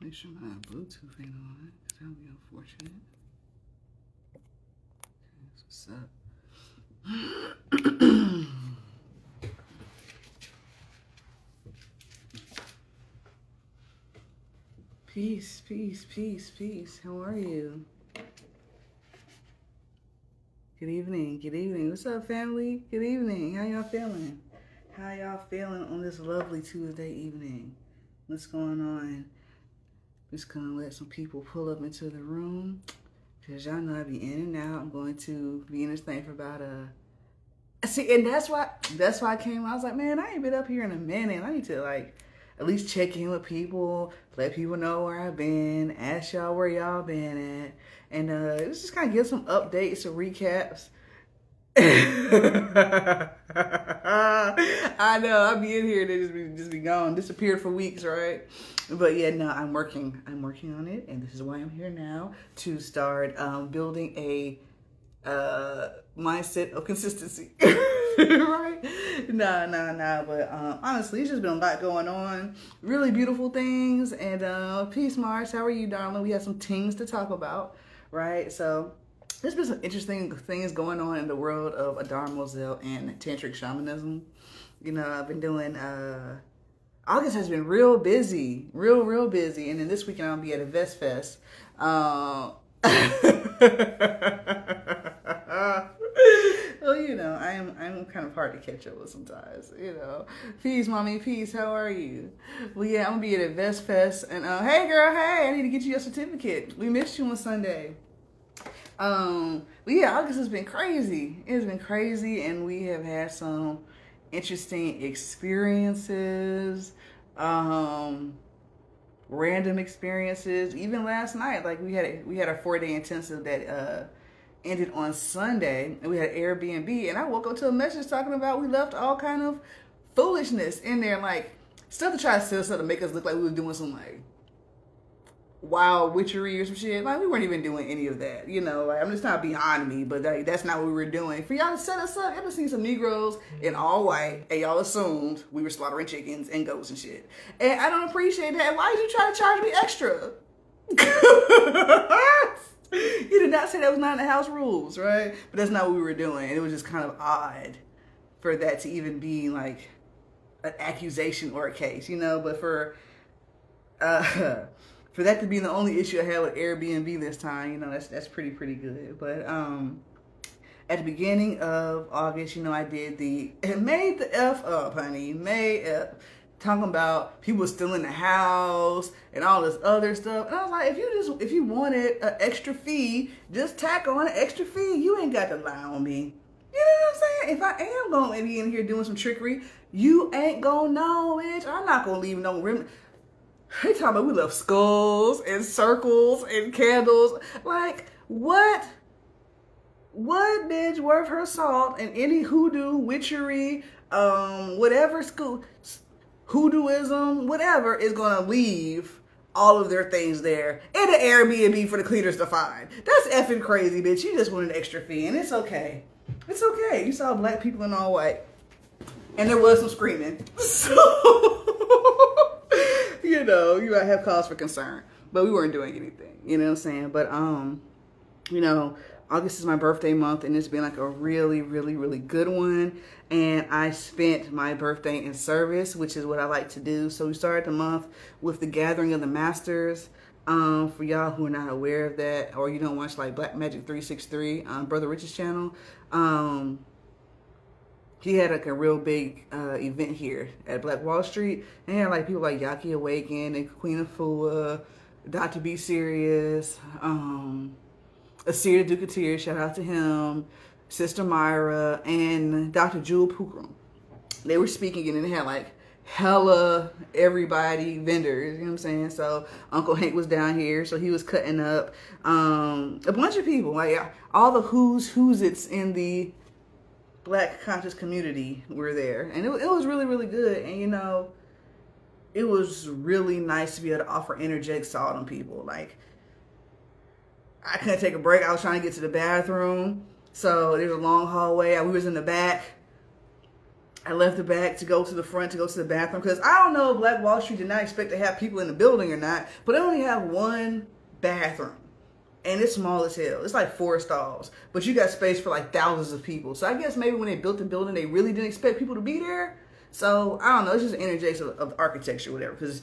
Make sure my Bluetooth ain't on, because that would be unfortunate. Okay, that's what's up. Peace, peace, peace, peace. How are you? Good evening, good evening. What's up, family? Good evening. How y'all feeling? How y'all feeling on this lovely Tuesday evening? What's going on? Just gonna let some people pull up into the room, because y'all know I be in and out. I'm going to be in this thing for about see, and that's why I came. I was like, man, I ain't been up here in a minute. I need to like at least check in with people, let people know where I've been, ask y'all where y'all been at, and just kind of give some updates or recaps. I know I'll be in here and just be gone, disappeared for weeks, right? But yeah, no, I'm working on it, and this is why I'm here now, to start building a mindset of consistency. Right? Nah. But honestly, it's just been a lot going on. Really beautiful things. And peace, Mars. How are you, darling? We have some things to talk about, right? So there's been some interesting things going on in the world of adaramoselle and tantric shamanism. You know, I've been doing August has been real busy, real busy, and then this weekend I'll be at a Vest Fest. Well, you know, I'm kind of hard to catch up with sometimes. You know, peace, mommy, peace. How are you? Well, yeah, I'm gonna be at a Vest Fest, and hey, girl, hey, I need to get you a certificate. We missed you on Sunday. But yeah, August has been crazy. It's been crazy, and we have had some interesting experiences, random experiences. Even last night, like we had a 4-day intensive that ended on Sunday, and we had Airbnb, and I woke up to a message talking about we left all kind of foolishness in there, like stuff to try to set us up to make us look like we were doing some like wild witchery or some shit. Like we weren't even doing any of that, you know. Like I'm just not beyond me, but that's not what we were doing. For y'all to set us up, ever seen some Negroes in all white, and y'all assumed we were slaughtering chickens and goats and shit. And I don't appreciate that. Why did you try to charge me extra? You did not say that was not in the house rules, right? But that's not what we were doing. It was just kind of odd for that to even be like an accusation or a case, you know. But for that to be the only issue I had with Airbnb this time, you know, that's pretty good. But at the beginning of August, you know, I did made the F up, honey, talking about people still in the house and all this other stuff. And I was like, if you wanted an extra fee, just tack on an extra fee. You ain't got to lie on me. You know what I'm saying? If I am going to be in here doing some trickery, you ain't gonna know, bitch. I'm not gonna leave no rim. They talking about we love skulls and circles and candles. Like, what bitch worth her salt and any hoodoo, witchery, whatever school, hoodooism, whatever, is gonna leave all of their things there in an Airbnb for the cleaners to find? That's effing crazy, bitch. You just want an extra fee, and it's okay. It's okay. You saw black people in all white, and there was some screaming. So, you know, you might have cause for concern, but we weren't doing anything. You know what I'm saying? But you know, August is my birthday month, and it's been like a really good one. And I spent my birthday in service, which is what I like to do. So we started the month with the Gathering of the Masters. For y'all who are not aware of that, or you don't watch like Black Magic 363 on Brother Rich's channel, he had like a real big event here at Black Wall Street, and he had like people like Yaki Awaken and Queen Afua, Dr. Be Serious, Asir Dukatir, shout out to him, Sister Myra, and Dr. Jewel Pukram. They were speaking, and they had like hella everybody, vendors, you know what I'm saying? So Uncle Hank was down here, so he was cutting up a bunch of people, like all the who's it's in the Black conscious community were there, and it was really good. And you know, it was really nice to be able to offer energetic salt on people. Like, I couldn't take a break. I was trying to get to the bathroom, so there's a long hallway. We was in the back. I left the back to go to the front to go to the bathroom because I don't know if Black Wall Street did not expect to have people in the building or not, but they only have one bathroom. And it's small as hell. It's like 4 stalls. But you got space for like thousands of people. So I guess maybe when they built the building, they really didn't expect people to be there. So I don't know. It's just an interjection of architecture or whatever. Because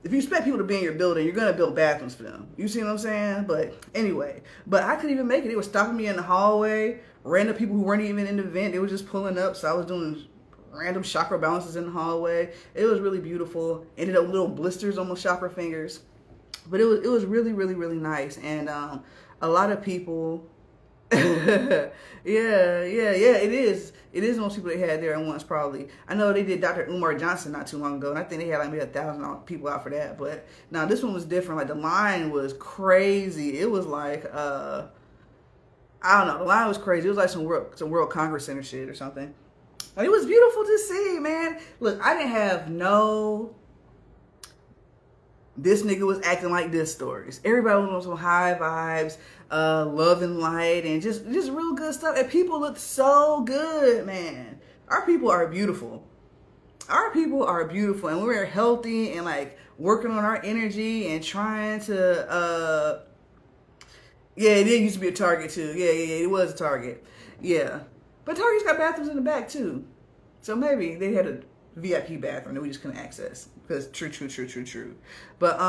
if you expect people to be in your building, you're going to build bathrooms for them. You see what I'm saying? But anyway. But I couldn't even make it. They were stopping me in the hallway. Random people who weren't even in the event. They were just pulling up. So I was doing random chakra balances in the hallway. It was really beautiful. Ended up with little blisters on my chakra fingers. But it was really, really, really nice. And a lot of people, yeah, it is. It is most people they had there at once, probably. I know they did Dr. Umar Johnson not too long ago, and I think they had like maybe 1,000 people out for that. But now this one was different. Like the line was crazy. It was like, I don't know. The line was crazy. It was like some World Congress Center shit or something. And it was beautiful to see, man. Look, I didn't have no... This nigga was acting like this stories. Everybody was on some high vibes, love and light, and just real good stuff. And people look so good, man. Our people are beautiful. Our people are beautiful, and we're healthy and like working on our energy and trying to. Yeah, it did used to be a Target too. Yeah, it was a Target. Yeah, but Target's got bathrooms in the back too, so maybe they had a VIP bathroom that we just couldn't access. Because true. But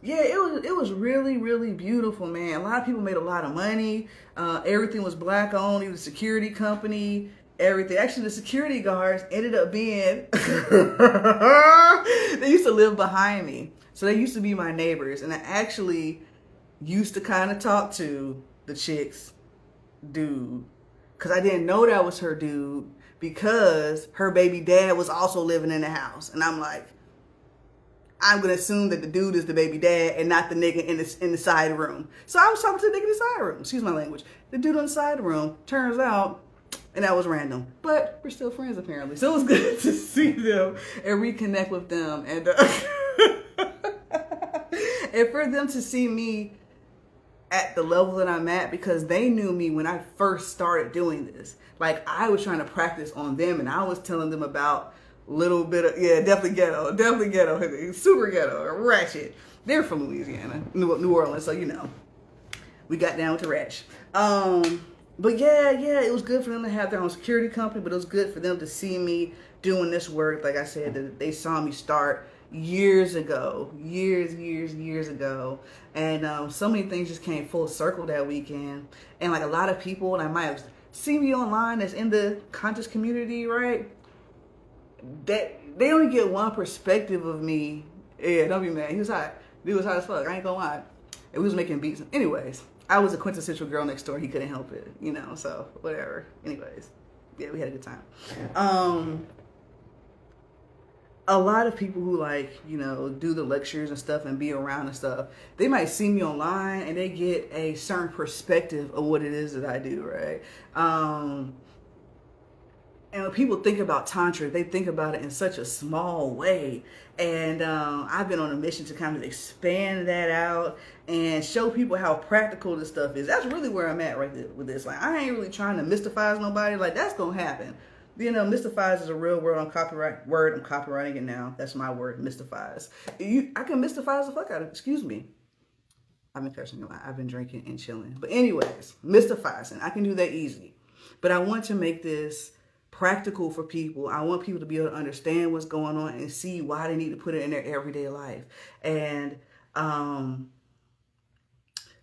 yeah, it was really, really beautiful, man. A lot of people made a lot of money. Everything was black owned. It was a security company. Everything. Actually, the security guards ended up being they used to live behind me. So they used to be my neighbors. And I actually used to kind of talk to the chick's dude. Because I didn't know that was her dude. Because her baby dad was also living in the house. And I'm like, I'm going to assume that the dude is the baby dad and not the nigga in the side room. So I was talking to the nigga in the side room. Excuse my language. The dude on the side room, turns out, and that was random. But we're still friends apparently. So it was good to see them and reconnect with them. And, and for them to see me at the level that I'm at, because they knew me when I first started doing this. Like, I was trying to practice on them, and I was telling them about a little bit of, yeah, definitely ghetto, super ghetto, ratchet. They're from Louisiana, New Orleans, so you know, we got down with the ratchet. But yeah, it was good for them to have their own security company, but it was good for them to see me doing this work. Like I said, that they saw me start years ago, years ago. And so many things just came full circle that weekend. And like a lot of people, and I might have seen me online that's in the conscious community, right? That they only get one perspective of me. Yeah, don't be mad. He was hot. Dude was hot as fuck. I ain't gonna lie. And we was making beats. Anyways, I was a quintessential girl next door. He couldn't help it, you know, so whatever. Anyways, yeah, we had a good time. A lot of people who like, you know, do the lectures and stuff and be around and stuff, they might see me online and they get a certain perspective of what it is that I do, right? And when people think about Tantric, they think about it in such a small way. And I've been on a mission to kind of expand that out and show people how practical this stuff is. That's really where I'm at right there with this. Like, I ain't really trying to mystifize nobody. Like, that's going to happen. You know, mystifies is a real word. I'm copyrighting it now. That's my word, mystifies. I can mystifize the fuck out of it. Excuse me. I've been cursing a lot. I've been drinking and chilling. But anyways, mystifizing. I can do that easy. But I want to make this practical for people. I want people to be able to understand what's going on and see why they need to put it in their everyday life. And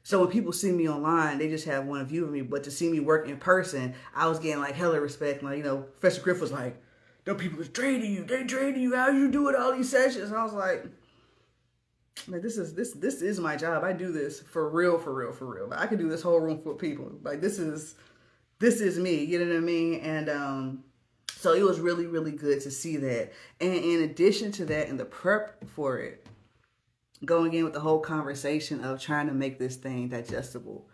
so when people see me online, they just have one view of me. But to see me work in person, I was getting like hella respect. Like, you know, Professor Griff was like, "Them people is draining you. They draining you. How you doing all these sessions?" And I was like, this is my job. I do this for real. Like, I can do this whole room full of people. Like, this is me. You know what I mean? And so it was really, really good to see that. And in addition to that, in the prep for it, going in with the whole conversation of trying to make this thing digestible,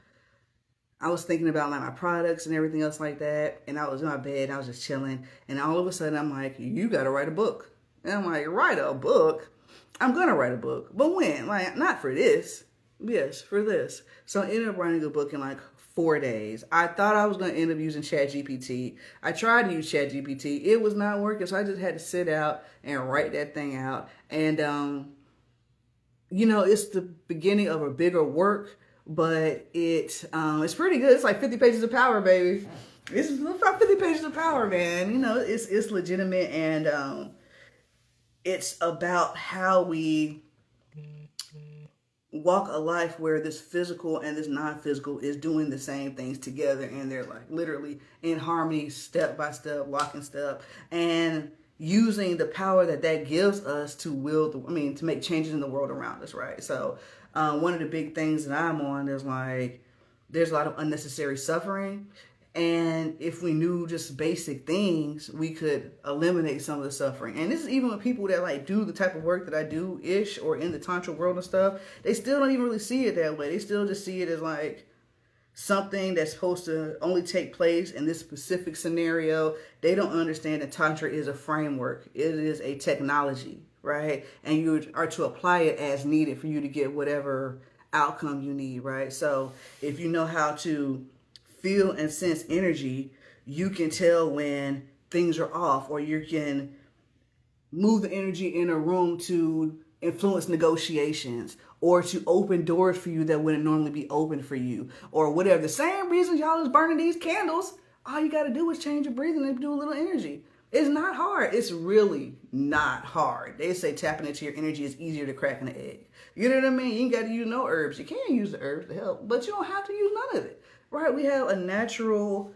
I was thinking about like my products and everything else like that. And I was in my bed, I was just chilling. And all of a sudden I'm like, you got to write a book. And I'm like, write a book? I'm going to write a book. But when? Like, not for this. Yes, for this. So I ended up writing a book in like 4 days. I thought I was going to end up using ChatGPT. I tried to use ChatGPT. It was not working, so I just had to sit out and write that thing out. And it's the beginning of a bigger work, but it's pretty good. It's like 50 pages of power, baby. It's about 50 pages of power, man. It's legitimate, and it's about how we walk a life where this physical and this non-physical is doing the same things together, and they're like literally in harmony, step by step, lock and step, and using the power that gives us to to make changes in the world around us, right? So one of the big things that I'm on is like there's a lot of unnecessary suffering, and if we knew just basic things, we could eliminate some of the suffering. And this is even with people that like do the type of work that I do ish, or in the Tantra world and stuff. They still don't even really see it that way. They still just see it as like something that's supposed to only take place in this specific scenario. They don't understand that Tantra is a framework. It is a technology, right? And you are to apply it as needed for you to get whatever outcome you need, right? So if you know how to feel and sense energy, you can tell when things are off, or you can move the energy in a room to influence negotiations, or to open doors for you that wouldn't normally be open for you, or whatever. The same reason y'all is burning these candles, all you got to do is change your breathing and do a little energy. It's not hard. It's really not hard. They say tapping into your energy is easier to crack an egg. You know what I mean? You ain't got to use no herbs. You can use the herbs to help, but you don't have to use none of it. Right? We have a natural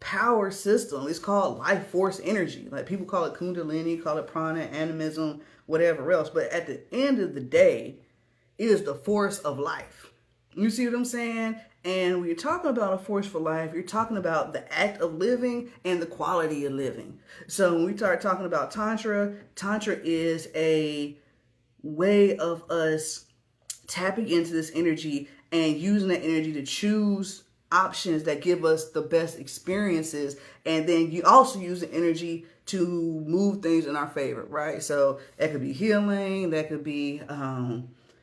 power system. It's called life force energy. Like people call it kundalini, call it prana, animism, whatever else. But at the end of the day, it is the force of life. You see what I'm saying? And when you're talking about a force for life, you're talking about the act of living and the quality of living. So when we start talking about Tantra, Tantra is a way of us tapping into this energy and using that energy to choose options that give us the best experiences, and then you also use the energy to move things in our favor, right? So that could be healing, that could be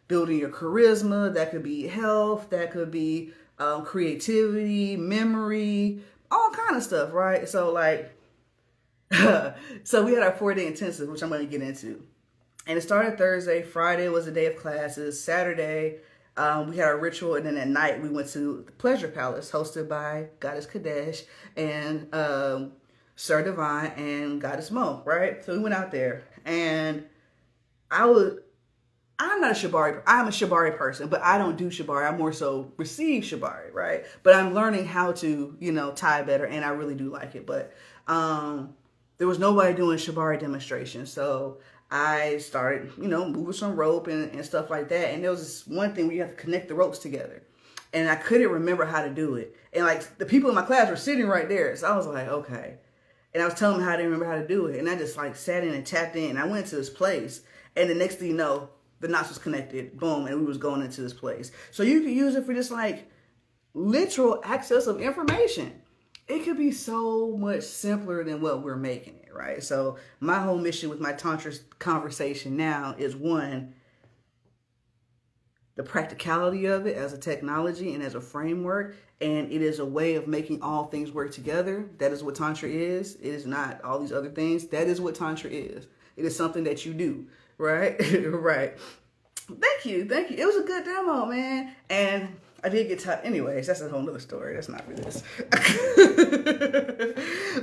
building your charisma, that could be health, that could be creativity, memory, all kind of stuff, right? So like so we had our 4-day intensive, which I'm going to get into, and it started Thursday. Friday was a day of classes. Saturday we had our ritual, and then at night we went to the Pleasure Palace, hosted by Goddess Kadesh and Sir Divine and Goddess Mo, right? So we went out there, and I'm not a Shibari. I'm a Shibari person, but I don't do Shibari. I more so receive Shibari, right? But I'm learning how to, tie better, and I really do like it. But there was nobody doing Shibari demonstrations, so I started, moving some rope and stuff like that. And there was this one thing where you have to connect the ropes together. And I couldn't remember how to do it. And like the people in my class were sitting right there. So I was like, okay. And I was telling them how I didn't remember how to do it. And I just like sat in and tapped in. And I went to this place. And the next thing you know, the knots was connected. Boom. And we was going into this place. So you can use it for just like literal access of information. It could be so much simpler than what we're making it, right? So my whole mission with my Tantra conversation now is, one, the practicality of it as a technology and as a framework, and it is a way of making all things work together. That is what Tantra is. It is not all these other things. That is what Tantra is. It is something that you do, right? Right. Thank you. It was a good demo, man. And I did get tired. Anyways, that's a whole nother story. That's not for this.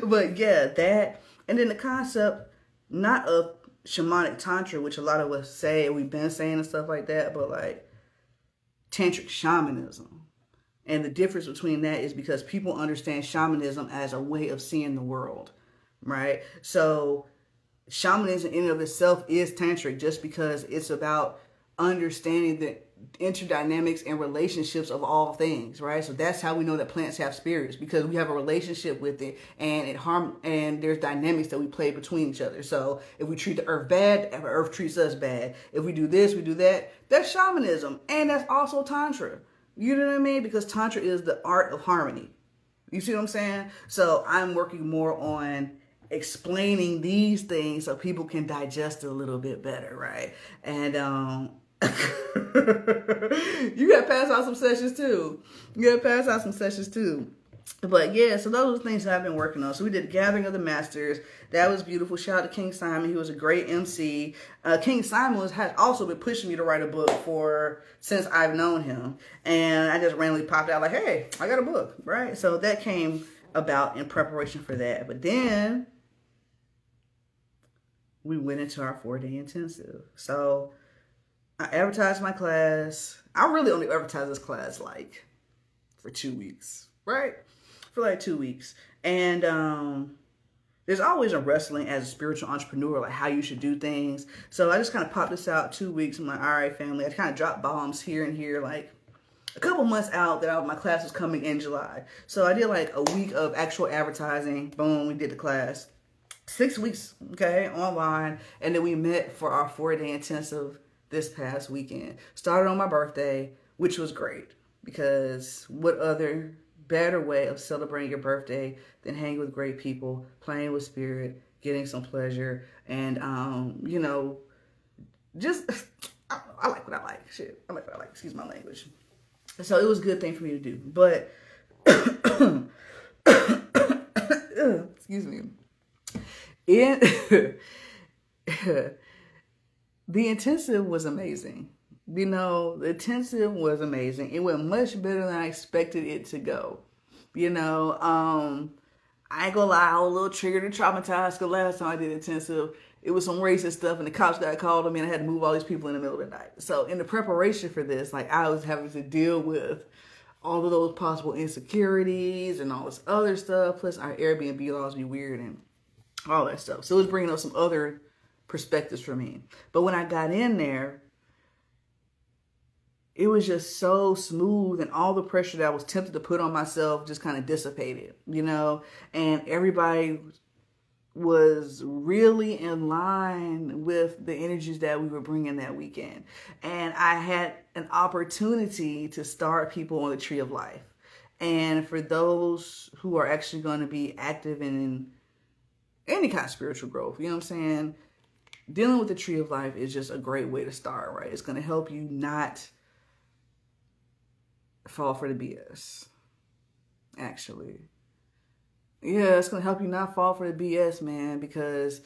But yeah, that. And then the concept, not of shamanic Tantra, which a lot of us say, we've been saying and stuff like that, but like Tantric shamanism. And the difference between that is because people understand shamanism as a way of seeing the world, right? So shamanism in and of itself is Tantric, just because it's about understanding the interdynamics and relationships of all things, right? So that's how we know that plants have spirits, because we have a relationship with it, and there's dynamics that we play between each other. So if we treat the earth bad, the earth treats us bad. If we do this, we do that. That's shamanism, and that's also Tantra. You know what I mean? Because Tantra is the art of harmony. You see what I'm saying? So I'm working more on explaining these things so people can digest it a little bit better, right? And You got to pass out some sessions too. You got to pass out some sessions too. But yeah, so those are the things that I've been working on. So we did Gathering of the Masters. That was beautiful. Shout out to King Simon. He was a great MC. King Simon has also been pushing me to write a book since I've known him. And I just randomly popped out like, hey, I got a book, right? So that came about in preparation for that. But then we went into our 4-day intensive. So I advertised my class. I really only advertised this class like for 2 weeks, right? For like 2 weeks. And there's always a wrestling as a spiritual entrepreneur, like how you should do things. So I just kind of popped this out 2 weeks. I'm like, all right, family. I kind of dropped bombs here and here, like a couple months out that my class was coming in July. So I did like a week of actual advertising. Boom, we did the class. 6 weeks, okay, online. And then we met for our 4-day intensive this past weekend. Started on my birthday, which was great because what other better way of celebrating your birthday than hanging with great people, playing with spirit, getting some pleasure, and just I like what I like. Shit, I like what I like. Excuse my language. So it was a good thing for me to do. But excuse me. The intensive was amazing. The intensive was amazing. It went much better than I expected it to go. I ain't gonna lie, I was a little triggered and traumatized because last time I did intensive, it was some racist stuff and the cops got called on me and I had to move all these people in the middle of the night. So in the preparation for this, like I was having to deal with all of those possible insecurities and all this other stuff. Plus our Airbnb laws be weird and all that stuff. So it was bringing up some other perspectives for me. But when I got in there, it was just so smooth and all the pressure that I was tempted to put on myself just kind of dissipated, and everybody was really in line with the energies that we were bringing that weekend. And I had an opportunity to start people on the Tree of Life. And for those who are actually going to be active in any kind of spiritual growth, you know what I'm saying? Dealing with the Tree of Life is just a great way to start, right? It's going to help you not fall for the BS, actually. Yeah, it's going to help you not fall for the BS, man, because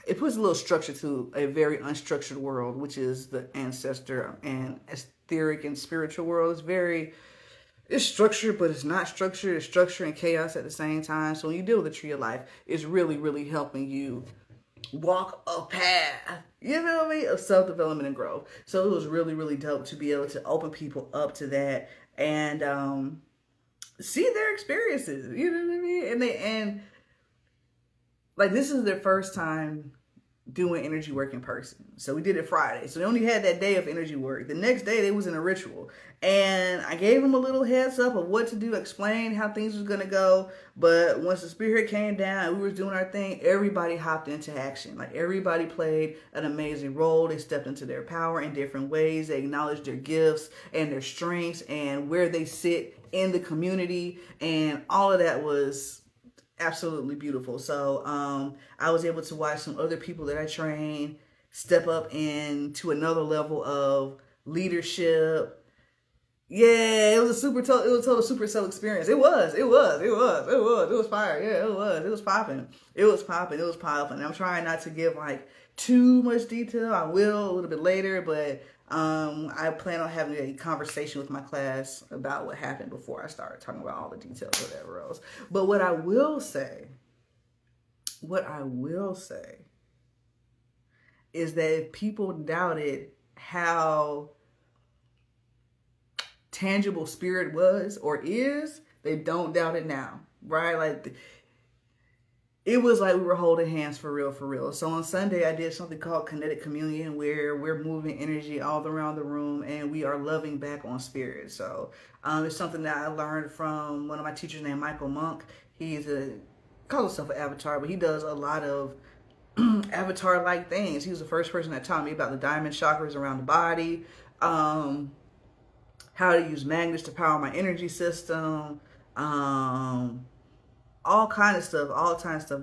it puts a little structure to a very unstructured world, which is the ancestor and etheric and spiritual world. It's structured, but it's not structured. It's structure and chaos at the same time. So when you deal with the Tree of Life, it's really, really helping you walk a path, of self-development and growth. So it was really, really dope to be able to open people up to that and see their experiences. You know what I mean? And like this is their first time doing energy work in person. So we did it Friday. So they only had that day of energy work. The next day they was in a ritual. And I gave them a little heads up of what to do, explain how things was going to go. But once the spirit came down and we were doing our thing, everybody hopped into action. Like everybody played an amazing role. They stepped into their power in different ways. They acknowledged their gifts and their strengths and where they sit in the community. And all of that was absolutely beautiful. So I was able to watch some other people that I trained step up into another level of leadership. Yeah, it was a total Supercell experience. It was fire. Yeah, it was popping. I'm trying not to give like too much detail. I will a little bit later, but I plan on having a conversation with my class about what happened before I start talking about all the details or whatever else. But what I will say is that if people doubted how tangible spirit was or is, they don't doubt it now, right? Like it was like we were holding hands for real. So on Sunday, I did something called kinetic communion where we're moving energy all around the room and we are loving back on spirit. So it's something that I learned from one of my teachers named Michael Monk. Calls himself an avatar, but he does a lot of avatar-like things. He was the first person that taught me about the diamond chakras around the body, how to use magnets to power my energy system, all kind of stuff,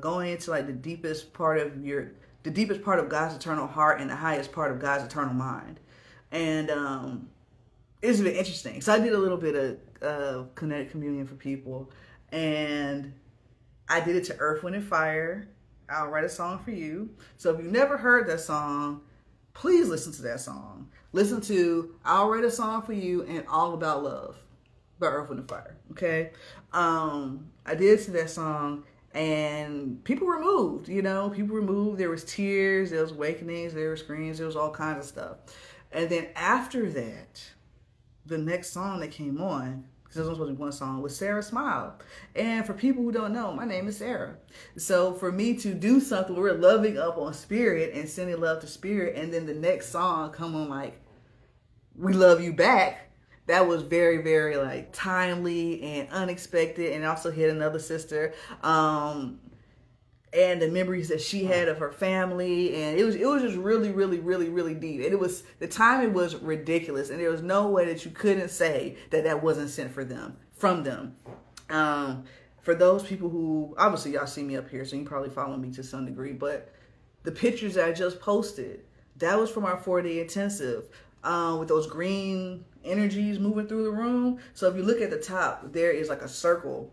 going into like the deepest part of your the deepest part of God's eternal heart and the highest part of God's eternal mind. And it's been interesting. So I did a little bit of kinetic communion for people, and I did it to Earth, Wind, and Fire. I'll Write a Song for You. So if you've never heard that song, please listen to that song. Listen to I'll Write a Song for You and All About Love by Earth, Wind, and Fire. Okay? I did to that song, and people were moved, People were moved. There was tears, there was awakenings, there were screams, there was all kinds of stuff. And then after that, the next song that came on, because there was supposed to be one song, was Sarah Smile. And for people who don't know, my name is Sarah. So for me to do something where we're loving up on Spirit and sending love to Spirit, and then the next song come on like, We Love You Back, that was very, very like timely and unexpected, and also hit another sister. And the memories that she had of her family, and it was just really, really, really, really deep. And the timing was ridiculous, and there was no way that you couldn't say that wasn't sent from them. For those people who, obviously y'all see me up here, so you can probably follow me to some degree, but the pictures that I just posted, that was from our 4-day intensive, with those green energies moving through the room. So if you look at the top, there is like a circle,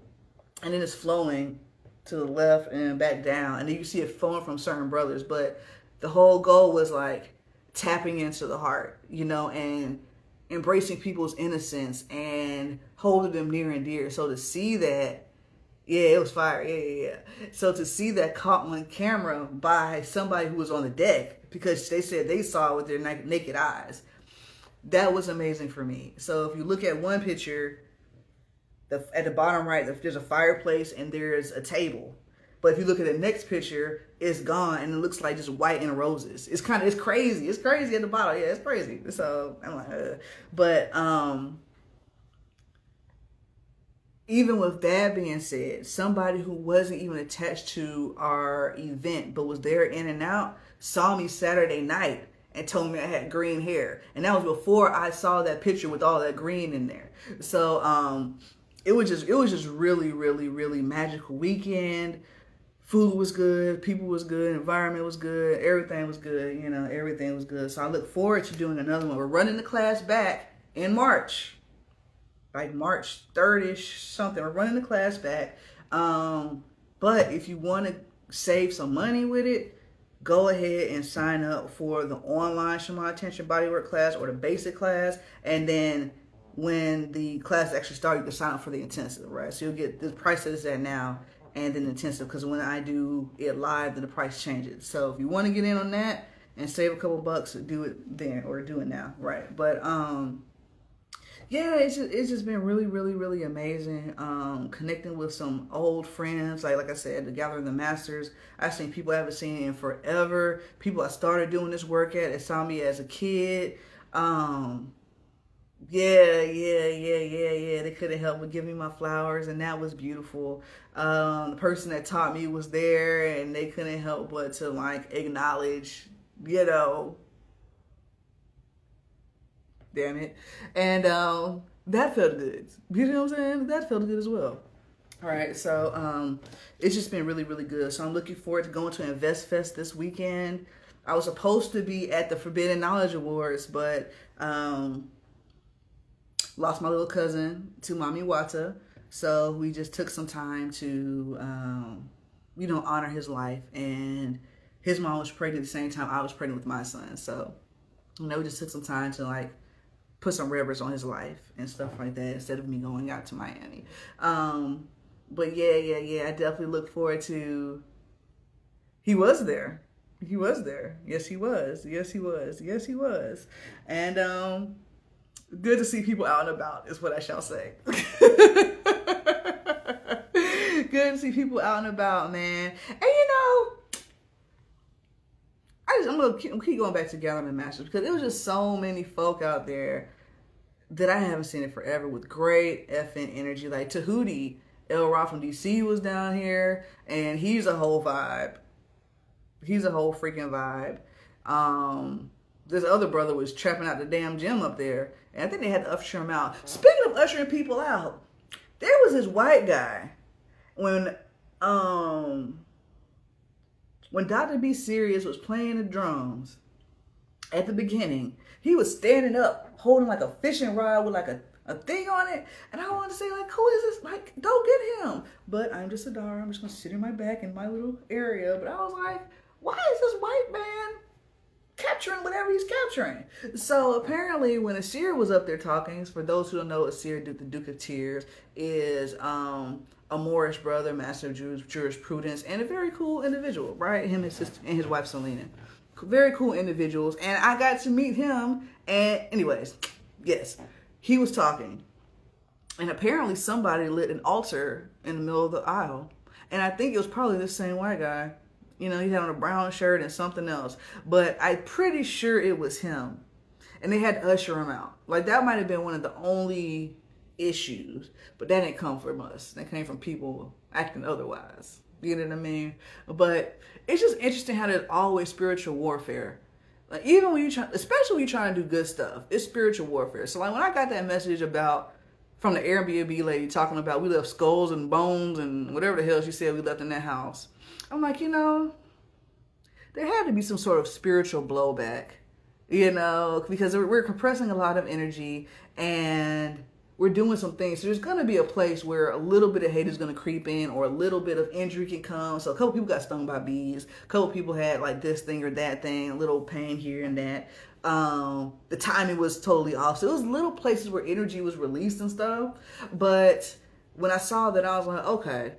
and then it's flowing to the left and back down, and then you see it flowing from certain brothers. But the whole goal was like tapping into the heart, and embracing people's innocence and holding them near and dear. So to see that, yeah, it was fire. Yeah. So to see that caught on camera by somebody who was on the deck, because they said they saw it with their naked eyes, that was amazing for me. So if you look at one picture, at the bottom right, there's a fireplace and there's a table. But if you look at the next picture, it's gone and it looks like just white and roses. It's crazy. It's crazy at the bottom. Yeah, it's crazy. So I'm like, But even with that being said, somebody who wasn't even attached to our event but was there in and out saw me Saturday night and told me I had green hair. And that was before I saw that picture with all that green in there. So it was just really, really, really magical weekend. Food was good, people was good, environment was good, everything was good, everything was good. So I look forward to doing another one. We're running the class back in March, like March 3rd-ish, something. We're running the class back. But if you want to save some money with it, go ahead and sign up for the online Shamanic Tantric Bodywork class or the basic class, and then when the class actually starts, you can sign up for the intensive, right? So you'll get the price that it's at now and then the intensive, because when I do it live, then the price changes. So if you want to get in on that and save a couple bucks, do it then or do it now, right? But yeah, it's just been really, really, really amazing. Connecting with some old friends, like I said, the Gathering the Masters. I've seen people I haven't seen in forever. People I started doing this work at, that saw me as a kid. Yeah. They couldn't help but give me my flowers, and that was beautiful. The person that taught me was there, and they couldn't help but to like acknowledge, damn it. And that felt good. You know what I'm saying? That felt good as well. All right, so it's just been really, really good. So I'm looking forward to going to Invest Fest this weekend. I was supposed to be at the Forbidden Knowledge Awards, but lost my little cousin to Mami Wata. So we just took some time to, honor his life. And his mom was pregnant at the same time I was pregnant with my son. So, we just took some time to like put some reverence on his life and stuff like that instead of me going out to Miami. But yeah, I definitely look forward to, he was there. Yes, he was. And good to see people out and about is what I shall say. Good to see people out and about, man. And I'm gonna keep going back to Gathering the Masters, because there was just so many folk out there that I haven't seen in forever with great effing energy. Like Tahuti, El Ra from DC was down here, and he's a whole vibe. He's a whole freaking vibe. This other brother was trapping out the damn gym up there, and I think they had to usher him out. Speaking of ushering people out, there was this white guy when When Dr. B Serious was playing the drums at the beginning, he was standing up holding like a fishing rod with like a thing on it. And I wanted to say, like, who is this? Like, go get him. But I'm just Adara. I'm just going to sit in my back in my little area. But I was like, why is this white man capturing whatever he's capturing? So apparently when Asir was up there talking, for those who don't know, Asir, the Duke of Tears, is a Moorish brother, master of jurisprudence, and a very cool individual, right? Him, his sister, and his wife Selena. Very cool individuals. And I got to meet him. And anyways, yes, he was talking. And apparently somebody lit an altar in the middle of the aisle. And I think it was probably the same white guy. You know, he had on a brown shirt and something else. But I'm pretty sure it was him. And they had to usher him out. Like, that might have been one of the only issues. But that didn't come from us. That came from people acting otherwise. You know what I mean? But it's just interesting how there's always spiritual warfare. Like, even when you try, especially when you're trying to do good stuff, it's spiritual warfare. So, like, when I got that message about, from the Airbnb lady talking about we left skulls and bones and whatever the hell she said we left in that house, I'm like, you know, there had to be some sort of spiritual blowback, you know, because we're compressing a lot of energy and we're doing some things. So there's going to be a place where a little bit of hate is going to creep in, or a little bit of injury can come. So a couple people got stung by bees. A couple people had like this thing or that thing, a little pain here and that. The timing was totally off. So it was little places where energy was released and stuff. But when I saw that, I was like, okay,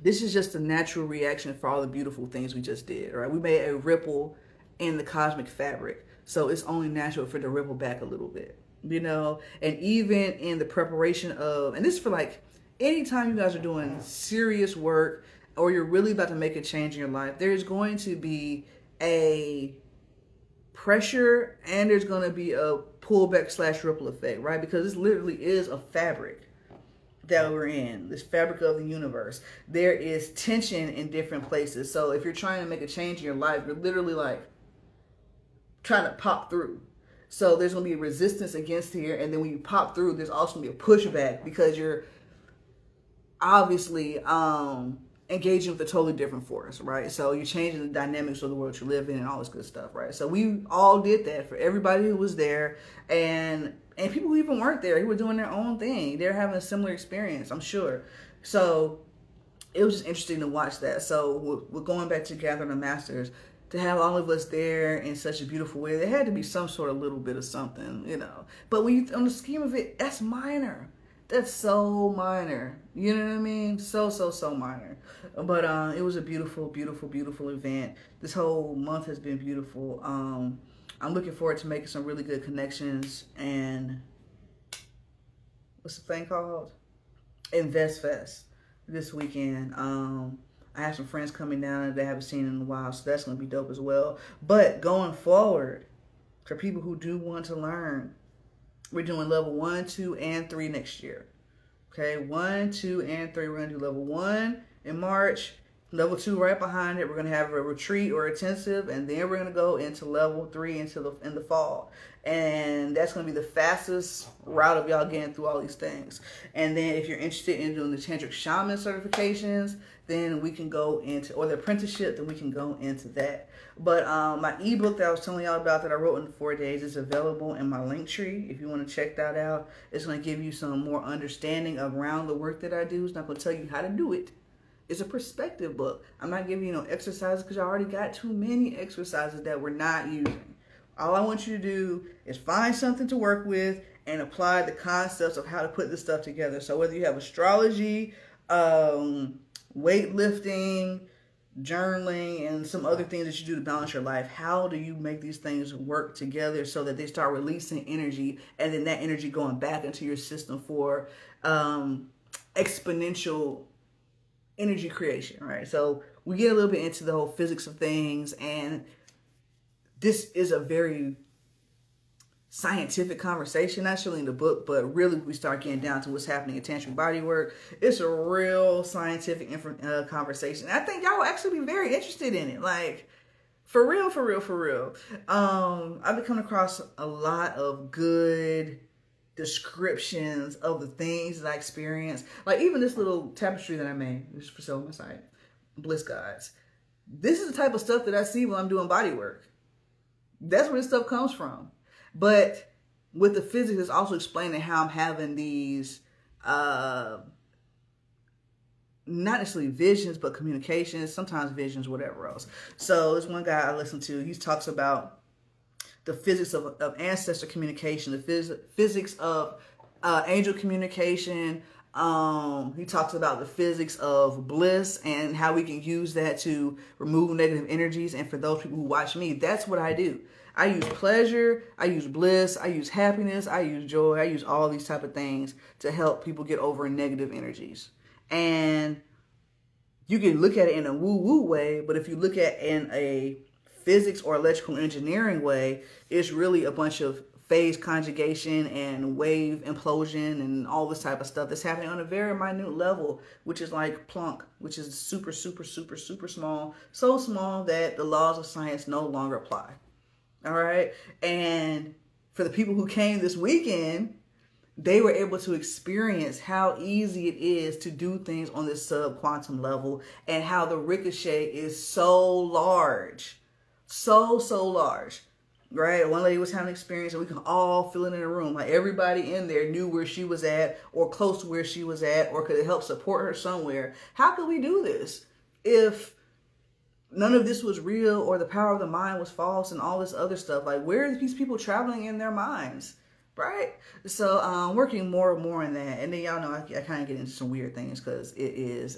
this is just a natural reaction for all the beautiful things we just did, right? We made a ripple in the cosmic fabric. So it's only natural for it to ripple back a little bit. You know, and even in the preparation of, and this is for like anytime you guys are doing serious work or you're really about to make a change in your life, there's going to be a pressure and there's going to be a pullback / ripple effect, right? Because this literally is a fabric that we're in, this fabric of the universe. There is tension in different places. So if you're trying to make a change in your life, you're literally like trying to pop through. So there's going to be resistance against here. And then when you pop through, there's also going to be a pushback because you're obviously engaging with a totally different force, right? So you're changing the dynamics of the world you live in and all this good stuff, right? So we all did that for everybody who was there. And people who even weren't there, who were doing their own thing. They're having a similar experience, I'm sure. So it was just interesting to watch that. So we're going back to gathering the masters. To have all of us there in such a beautiful way, there had to be some sort of little bit of something, you know. But when you, on the scheme of it, that's minor. That's so minor. You know what I mean? So minor. But it was a beautiful, beautiful, beautiful event. This whole month has been beautiful. I'm looking forward to making some really good connections. And what's the thing called? Invest Fest this weekend. I have some friends coming down that they haven't seen in a while, so that's going to be dope as well. But going forward, for people who do want to learn, we're doing level 1, 2, and 3 next year. Okay, 1, 2, and 3. We're going to do level 1 in March, level 2 right behind it. We're going to have a retreat or intensive, and then we're going to go into level 3 in the fall. And that's going to be the fastest route of y'all getting through all these things. And then if you're interested in doing the Tantric Shaman certifications, then we can go into, or the apprenticeship, then we can go into that. But my ebook that I was telling y'all about that I wrote in the 4 days is available in my link tree. If you want to check that out, it's going to give you some more understanding around the work that I do. It's not going to tell you how to do it. It's a perspective book. I'm not giving you no exercises because I already got too many exercises that we're not using. All I want you to do is find something to work with and apply the concepts of how to put this stuff together. So whether you have astrology, weightlifting, journaling, and some other things that you do to balance your life, how do you make these things work together so that they start releasing energy and then that energy going back into your system for exponential energy creation, right? So we get a little bit into the whole physics of things, and this is a very scientific conversation, not really in the book, but really we start getting down to what's happening in tantric body work. It's a real scientific conversation. I think y'all will actually be very interested in it. Like, for real, for real, for real. I've been coming across a lot of good descriptions of the things that I experienced. Like even this little tapestry that I made, this is for sale on my site, Bliss Guides. This is the type of stuff that I see when I'm doing body work. That's where this stuff comes from. But with the physics, it's also explaining how I'm having these, not necessarily visions, but communications, sometimes visions, whatever else. So there's one guy I listen to, he talks about the physics of ancestor communication, the physics of angel communication. He talks about the physics of bliss and how we can use that to remove negative energies. And for those people who watch me, that's what I do. I use pleasure, I use bliss, I use happiness, I use joy, I use all these type of things to help people get over negative energies. And you can look at it in a woo-woo way, but if you look at it in a physics or electrical engineering way, it's really a bunch of phase conjugation and wave implosion and all this type of stuff that's happening on a very minute level, which is like Planck, which is super, super, super, super small, so small that the laws of science no longer apply. All right. And for the people who came this weekend, they were able to experience how easy it is to do things on this sub-quantum level and how the ricochet is so large. So large. Right? One lady was having an experience and we could all feel it in a room. Like everybody in there knew where she was at or close to where she was at or could help support her somewhere. How could we do this if none of this was real or the power of the mind was false and all this other stuff? Like, where are these people traveling in their minds? Right? So I'm working more and more on that. And then y'all know I kind of get into some weird things because it is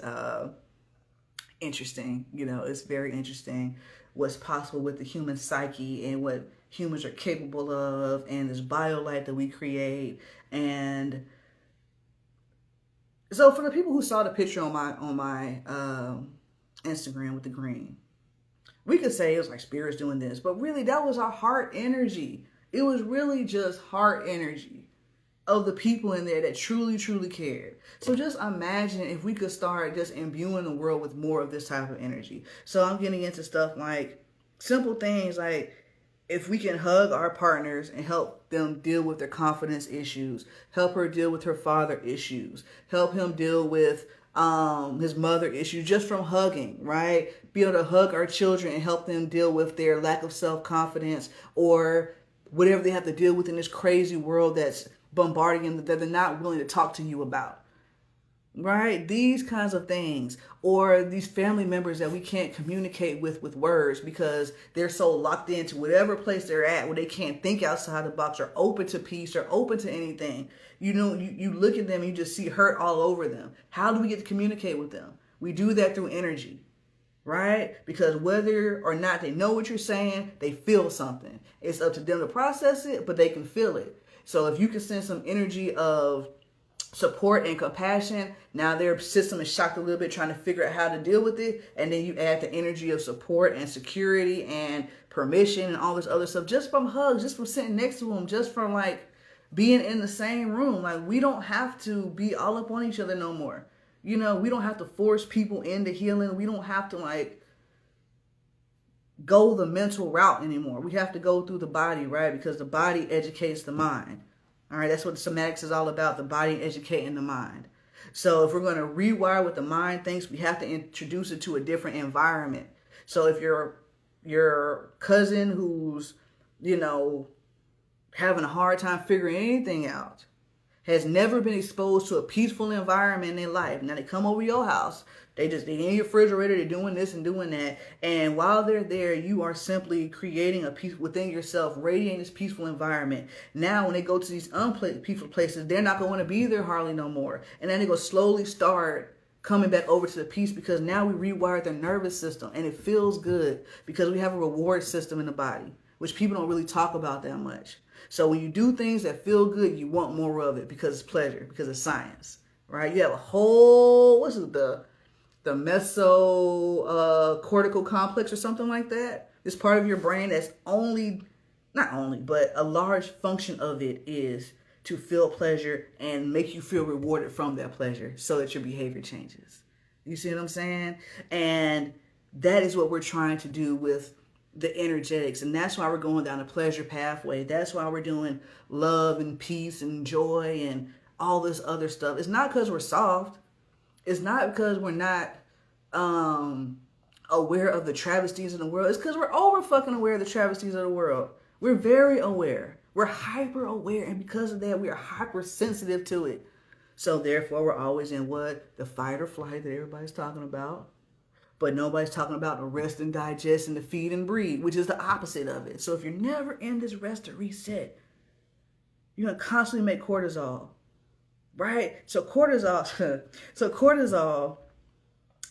interesting. You know, it's very interesting what's possible with the human psyche and what humans are capable of and this biolight that we create. And so for the people who saw the picture on my Instagram with the green, we could say it was like spirits doing this, but really that was our heart energy. It was really just heart energy of the people in there that truly, truly cared. So just imagine if we could start just imbuing the world with more of this type of energy. So I'm getting into stuff like simple things like if we can hug our partners and help them deal with their confidence issues, help her deal with her father issues, help him deal with his mother issues just from hugging, right? Be able to hug our children and help them deal with their lack of self-confidence or whatever they have to deal with in this crazy world that's bombarding them that they're not willing to talk to you about. Right? These kinds of things. Or these family members that we can't communicate with words because they're so locked into whatever place they're at where they can't think outside the box or open to peace or open to anything. You know, you look at them and you just see hurt all over them. How do we get to communicate with them? We do that through energy. Right? Because whether or not they know what you're saying, they feel something. It's up to them to process it, but they can feel it. So if you can send some energy of support and compassion, now their system is shocked a little bit trying to figure out how to deal with it. And then you add the energy of support and security and permission and all this other stuff just from hugs, just from sitting next to them, just from like being in the same room. Like we don't have to be all up on each other no more. You know, we don't have to force people into healing. We don't have to like go the mental route anymore. We have to go through the body, right? Because the body educates the mind. All right, that's what somatics is all about, the body educating the mind. So if we're going to rewire what the mind thinks, we have to introduce it to a different environment. So if your cousin who's, you know, having a hard time figuring anything out, has never been exposed to a peaceful environment in their life. Now they come over your house, they in your refrigerator, they're doing this and doing that. And while they're there, you are simply creating a peace within yourself, radiating this peaceful environment. Now when they go to these unpeaceful places, they're not going to want to be there hardly no more. And then they go slowly start coming back over to the peace because now we rewired their nervous system and it feels good because we have a reward system in the body, which people don't really talk about that much. So when you do things that feel good, you want more of it because it's pleasure, because it's science, right? You have a whole, what's it, the meso cortical complex or something like that. This part of your brain that's not only, but a large function of it is to feel pleasure and make you feel rewarded from that pleasure so that your behavior changes. You see what I'm saying? And that is what we're trying to do with the energetics. And that's why we're going down a pleasure pathway. That's why we're doing love and peace and joy and all this other stuff. It's not because we're soft. It's not because we're not aware of the travesties in the world? It's because we're over fucking aware of the travesties of the world. We're very aware. We're hyper aware. And because of that, we are hypersensitive to it. So therefore, we're always in what? The fight or flight that everybody's talking about. But nobody's talking about the rest and digest and the feed and breed, which is the opposite of it. So if you're never in this rest or reset, you're going to constantly make cortisol, right? So cortisol,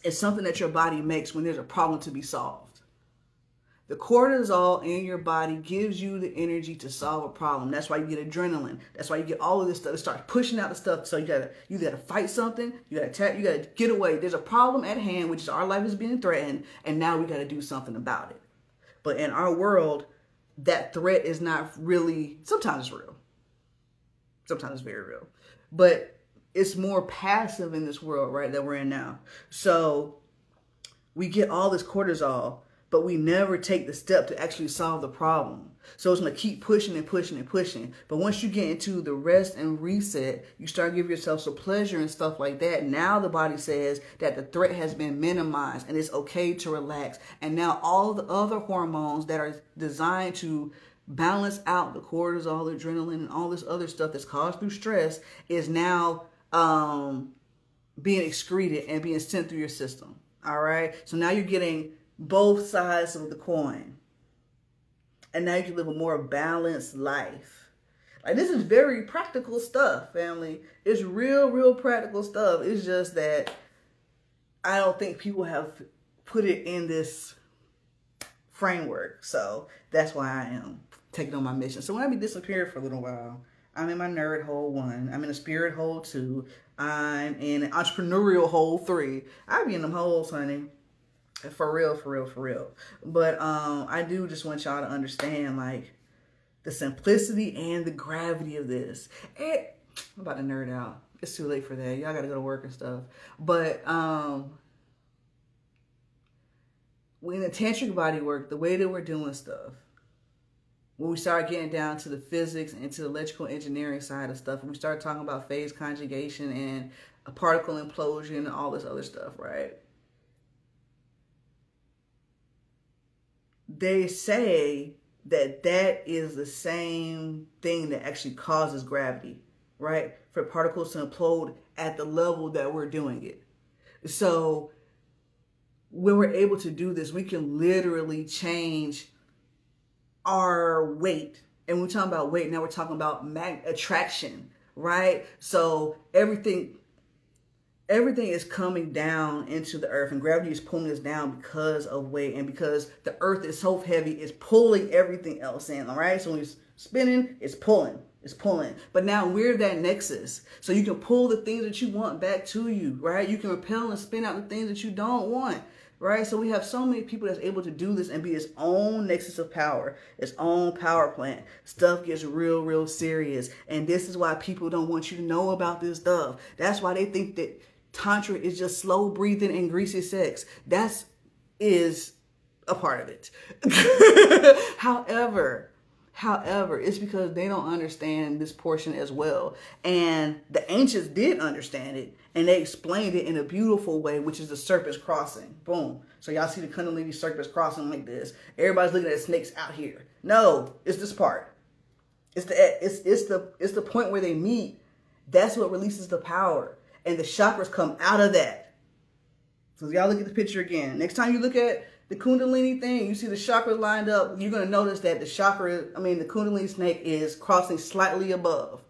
is something that your body makes when there's a problem to be solved. The cortisol in your body gives you the energy to solve a problem. That's why you get adrenaline. That's why you get all of this stuff. It starts pushing out the stuff. So you gotta fight something. You gotta attack. You gotta get away. There's a problem at hand, which is our life is being threatened, and now we gotta do something about it. But in our world, that threat is not really. Sometimes it's real. Sometimes it's very real, but it's more passive in this world, right, that we're in now. So we get all this cortisol, but we never take the step to actually solve the problem. So it's going to keep pushing and pushing and pushing. But once you get into the rest and reset, you start giving yourself some pleasure and stuff like that. Now the body says that the threat has been minimized and it's okay to relax. And now all the other hormones that are designed to balance out the cortisol, the adrenaline, and all this other stuff that's caused through stress is now being excreted and being sent through your system. All right. So now you're getting both sides of the coin. And now you can live a more balanced life. Like, this is very practical stuff, family. It's real practical stuff. It's just that I don't think people have put it in this framework. So that's why I am taking on my mission. So when I be disappeared for a little while, I'm in my nerd hole 1. I'm in a spirit hole 2. I'm in an entrepreneurial hole 3. I be in them holes, honey. For real. But I do just want y'all to understand, like, the simplicity and the gravity of this. I'm about to nerd out. It's too late for that. Y'all gotta go to work and stuff. But in the tantric body work, the way that we're doing stuff, when we start getting down to the physics and to the electrical engineering side of stuff, and we start talking about phase conjugation and a particle implosion and all this other stuff, right? They say that that is the same thing that actually causes gravity, right? For particles to implode at the level that we're doing it. So when we're able to do this, we can literally change our weight. And when we're talking about weight, now we're talking about attraction, right? So everything is coming down into the earth, and gravity is pulling us down because of weight, and because the earth is so heavy, it's pulling everything else in, all right? So when it's spinning, it's pulling. But now we're that nexus. So you can pull the things that you want back to you, right? You can repel and spin out the things that you don't want, right? So we have so many people that's able to do this and be its own nexus of power, its own power plant. Stuff gets real serious. And this is why people don't want you to know about this stuff. That's why they think that Tantra is just slow breathing and greasy sex. That is a part of it. However, it's because they don't understand this portion as well. And the ancients did understand it, and they explained it in a beautiful way, which is the serpent's crossing. Boom. So y'all see the Kundalini serpent's crossing like this. Everybody's looking at snakes out here. No, it's this part. It's the point where they meet. That's what releases the power. And the chakras come out of that. So y'all look at the picture again. Next time you look at the Kundalini thing, you see the chakras lined up, you're going to notice that the Kundalini snake is crossing slightly above.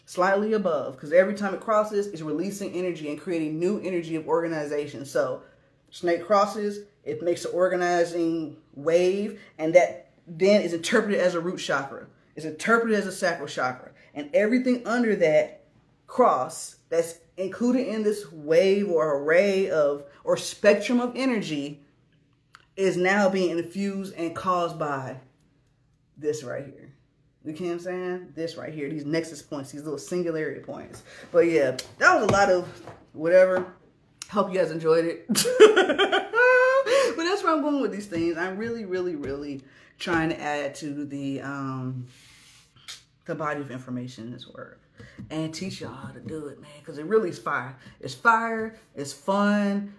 Because every time it crosses, it's releasing energy and creating new energy of organization. So snake crosses, it makes an organizing wave, and that then is interpreted as a root chakra. It's interpreted as a sacral chakra. And everything under that cross that's included in this wave or array of or spectrum of energy is now being infused and caused by this right here. You know what I'm saying? This right here, these nexus points, these little singularity points. But yeah, that was a lot of whatever. Hope you guys enjoyed it. But that's where I'm going with these things. I'm really trying to add to the body of information in this work. And teach y'all how to do it, man, because it really is fire. It's fire. It's fun.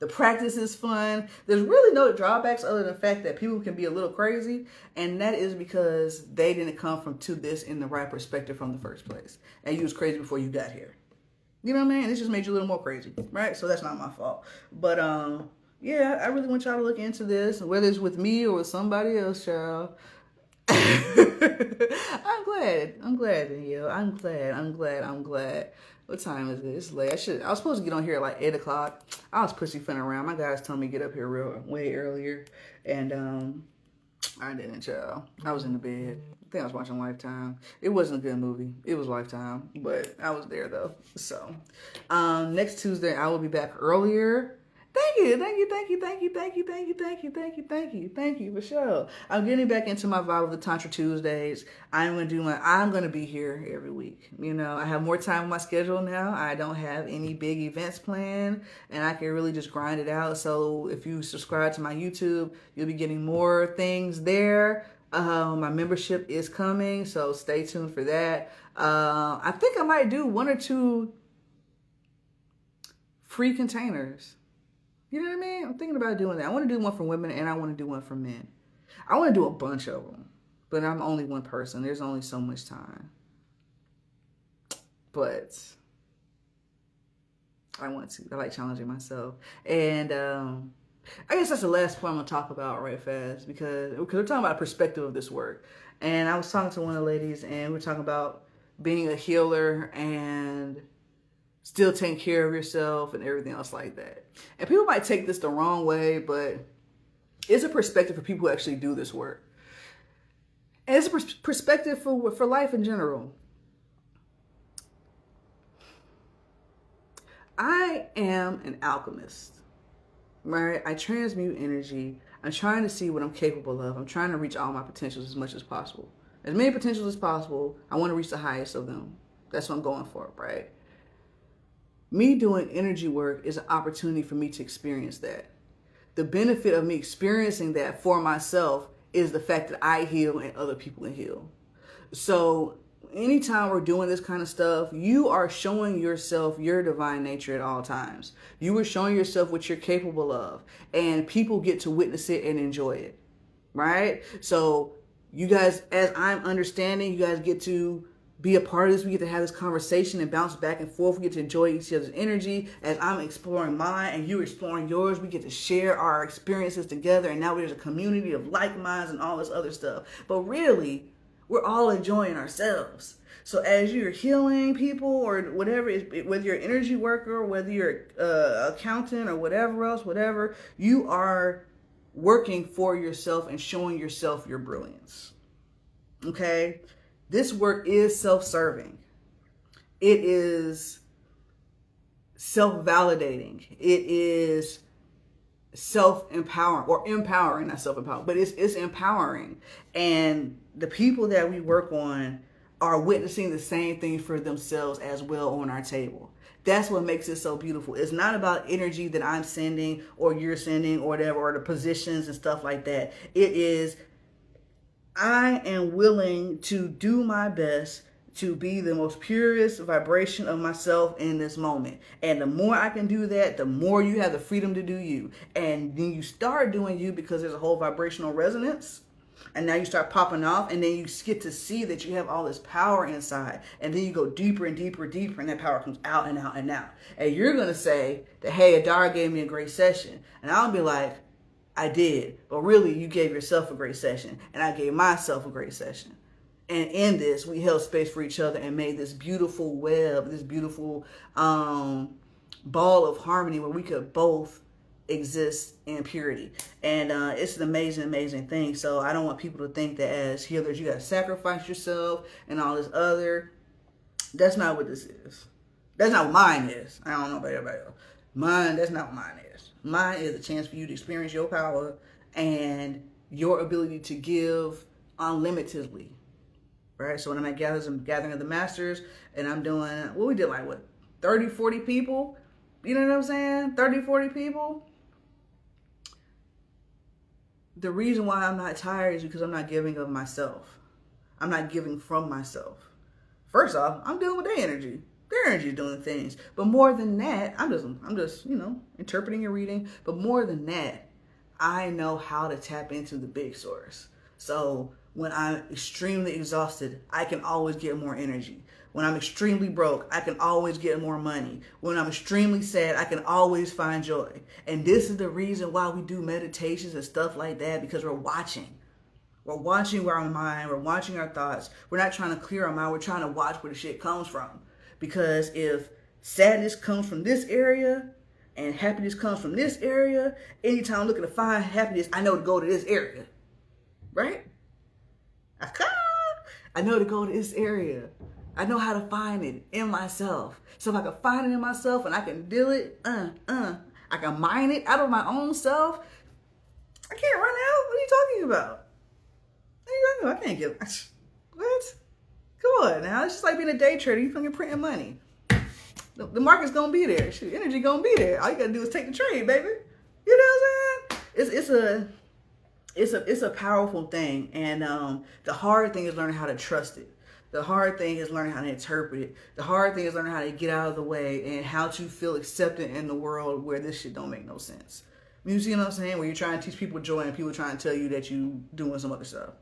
The practice is fun. There's really no drawbacks other than the fact that people can be a little crazy, and that is because they didn't come from to this in the right perspective from the first place, and you was crazy before you got here. You know what I mean? It just made you a little more crazy, right? So that's not my fault. But yeah, I really want y'all to look into this, whether it's with me or with somebody else, child. I'm glad, Danielle. I'm glad. What time is it? It's late. I was supposed to get on here at like 8 o'clock. I was pussyfooting around. My guys told me to get up here way earlier. And I didn't, child. I was in the bed. I think I was watching Lifetime. It wasn't a good movie. It was Lifetime. But I was there though. So next Tuesday I will be back earlier. Thank you for sure. I'm getting back into my vibe of the Tantra Tuesdays. I'm gonna be here every week. You know, I have more time on my schedule now. I don't have any big events planned, and I can really just grind it out. So if you subscribe to my YouTube, you'll be getting more things there. My membership is coming, so stay tuned for that. I think I might do 1 or 2 free containers. You know what I mean? I'm thinking about doing that. I want to do one for women and I want to do one for men. I want to do a bunch of them, but I'm only one person. There's only so much time. But I want to. I like challenging myself. And I guess that's the last point I'm going to talk about right fast because we're talking about the perspective of this work. And I was talking to one of the ladies and we're talking about being a healer and still taking care of yourself and everything else like that. And people might take this the wrong way, but it's a perspective for people who actually do this work. And it's a perspective for life in general. I am an alchemist, right? I transmute energy. I'm trying to see what I'm capable of. I'm trying to reach all my potentials as much as possible. As many potentials as possible. I want to reach the highest of them. That's what I'm going for, right? Me doing energy work is an opportunity for me to experience that. The benefit of me experiencing that for myself is the fact that I heal and other people can heal. So anytime we're doing this kind of stuff, you are showing yourself your divine nature at all times. You are showing yourself what you're capable of, and people get to witness it and enjoy it, right? So you guys, as I'm understanding, you guys get to be a part of this. We get to have this conversation and bounce back and forth. We get to enjoy each other's energy as I'm exploring mine and you're exploring yours. We get to share our experiences together, and now there's a community of like minds and all this other stuff. But really, we're all enjoying ourselves. So as you're healing people or whatever, whether you're an energy worker, whether you're an accountant or whatever else, you are working for yourself and showing yourself your brilliance. Okay? This work is self-serving. It is self-validating. It is self-empowering, or empowering, not self-empowering, but it's empowering. And the people that we work on are witnessing the same thing for themselves as well on our table. That's what makes it so beautiful. It's not about energy that I'm sending or you're sending or whatever, or the positions and stuff like that. It is, I am willing to do my best to be the most purest vibration of myself in this moment. And the more I can do that, the more you have the freedom to do you. And then you start doing you because there's a whole vibrational resonance. And now you start popping off, and then you get to see that you have all this power inside. And then you go deeper and deeper and deeper, and that power comes out and out and out. And you're going to say that, hey, Adara gave me a great session. And I'll be like, I did. But really, you gave yourself a great session. And I gave myself a great session. And in this, we held space for each other and made this beautiful web, this beautiful ball of harmony where we could both exist in purity. And it's an amazing, amazing thing. So I don't want people to think that as healers, you got to sacrifice yourself and all this other. That's not what this is. That's not what mine is. I don't know about everybody else. That's not what mine is. Mine is a chance for you to experience your power and your ability to give unlimitedly. Right? So when I'm at gathering of the masters and I'm doing, we did 30, 40 people? You know what I'm saying? 30, 40 people? The reason why I'm not tired is because I'm not giving of myself. I'm not giving from myself. First off, I'm dealing with their energy. Their energy is doing things. But more than that, I'm just, interpreting your reading. But more than that, I know how to tap into the big source. So when I'm extremely exhausted, I can always get more energy. When I'm extremely broke, I can always get more money. When I'm extremely sad, I can always find joy. And this is the reason why we do meditations and stuff like that, because we're watching. We're watching our mind. We're watching our thoughts. We're not trying to clear our mind. We're trying to watch where the shit comes from. Because if sadness comes from this area and happiness comes from this area, anytime I'm looking to find happiness, I know to go to this area. Right? I know to go to this area. I know how to find it in myself. So if I can find it in myself and I can do it, I can mine it out of my own self, I can't run out. What are you talking about? What are you talking about? I can't get... What? Come on now. It's just like being a day trader. You fucking printing money. The market's going to be there. Shit, energy going to be there. All you got to do is take the trade, baby. You know what I'm saying? It's a powerful thing. And the hard thing is learning how to trust it. The hard thing is learning how to interpret it. The hard thing is learning how to get out of the way and how to feel accepted in the world where this shit don't make no sense. You see what I'm saying? Where you're trying to teach people joy and people trying to tell you that you doing some other stuff.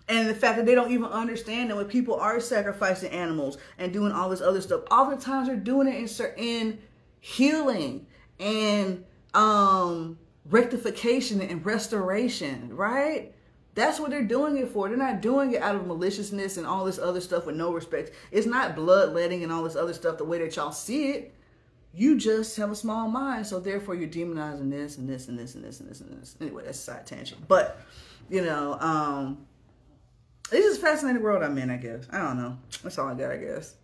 And the fact that they don't even understand that when people are sacrificing animals and doing all this other stuff, oftentimes they're doing it in healing and rectification and restoration, right? That's what they're doing it for. They're not doing it out of maliciousness and all this other stuff with no respect. It's not bloodletting and all this other stuff the way that y'all see it. You just have a small mind, so therefore you're demonizing this and this and this and this and this and this. Anyway, that's a side tangent. But, this is a fascinating world I'm in, I guess. I don't know. That's all I got, I guess.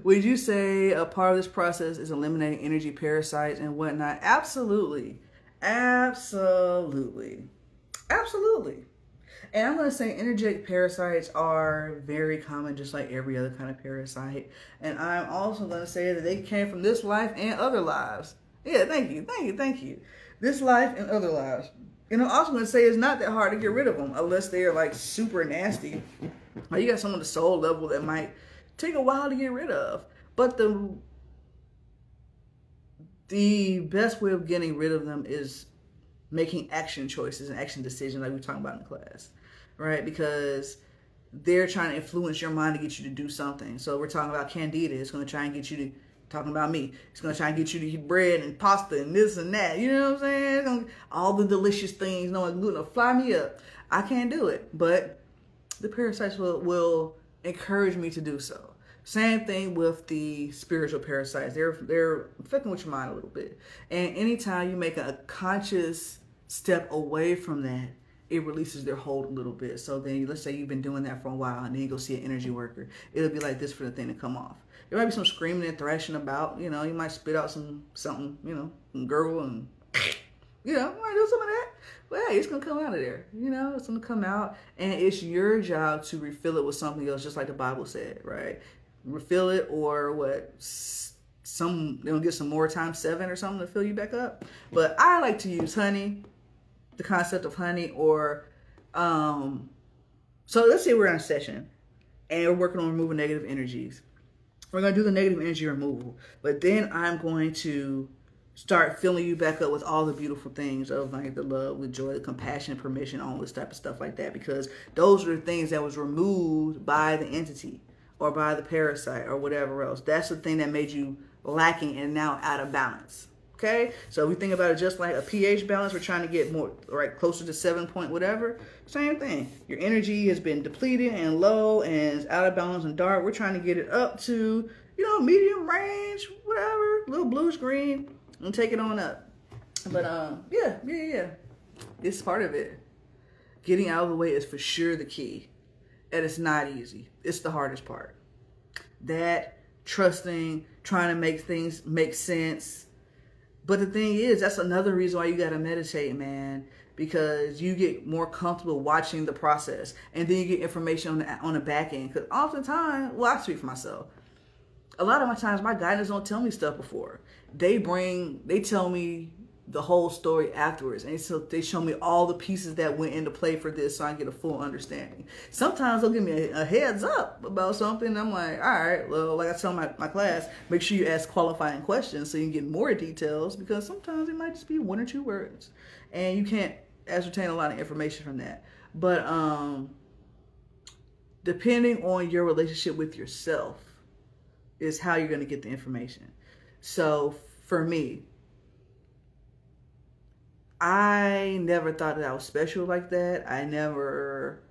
Would you say a part of this process is eliminating energy parasites and whatnot? Absolutely. Absolutely. Absolutely. And I'm going to say energetic parasites are very common, just like every other kind of parasite. And I'm also going to say that they came from this life and other lives. Yeah, thank you. This life and other lives. And I'm also going to say it's not that hard to get rid of them unless they're like super nasty. Like you got some on the soul level that might take a while to get rid of. But the best way of getting rid of them is making action choices and action decisions like we were talking about in class, right? Because they're trying to influence your mind to get you to do something. So we're talking about candida. It's going to try and get you to, talking about me, it's going to try and get you to eat bread and pasta and this and that. You know what I'm saying? All the delicious things, knowing gluten will fly me up. I can't do it, but the parasites will encourage me to do so. Same thing with the spiritual parasites. They're fucking with your mind a little bit. And anytime you make a conscious step away from that, it releases their hold a little bit. So then let's say you've been doing that for a while and then you go see an energy worker. It'll be like this for the thing to come off. There might be some screaming and thrashing about, you might spit out something, some gurgle and, you might do some of that. But hey, it's going to come out of there. It's going to come out and it's your job to refill it with something else, just like the Bible said, right? Refill it or they'll get some more times 7 or something to fill you back up. But I like to use honey, the concept of honey, or so let's say we're in a session and we're working on removing negative energies. We're going to do the negative energy removal, but then I'm going to start filling you back up with all the beautiful things of like the love, the joy, the compassion, permission, all this type of stuff like that, because those are the things that was removed by the entity or by the parasite or whatever else. That's the thing that made you lacking and now out of balance. Okay? So we think about it just like a pH balance. We're trying to get more, right, closer to 7 point whatever. Same thing. Your energy has been depleted and low and is out of balance and dark. We're trying to get it up to, medium range, whatever, little bluish green, and take it on up. But yeah. It's part of it. Getting out of the way is for sure the key. And it's not easy. It's the hardest part. That, trusting, trying to make things make sense. But the thing is, that's another reason why you got to meditate, man. Because you get more comfortable watching the process. And then you get information on the back end. Because oftentimes, well, I speak for myself. A lot of my times, my guidance don't tell me stuff before. They tell me the whole story afterwards. And so they show me all the pieces that went into play for this so I get a full understanding. Sometimes they'll give me a heads up about something. I'm like, all right, well, like I tell my class, make sure you ask qualifying questions so you can get more details, because sometimes it might just be one or two words. And you can't ascertain a lot of information from that. But depending on your relationship with yourself is how you're going to get the information. So for me, I never thought that I was special like that. I never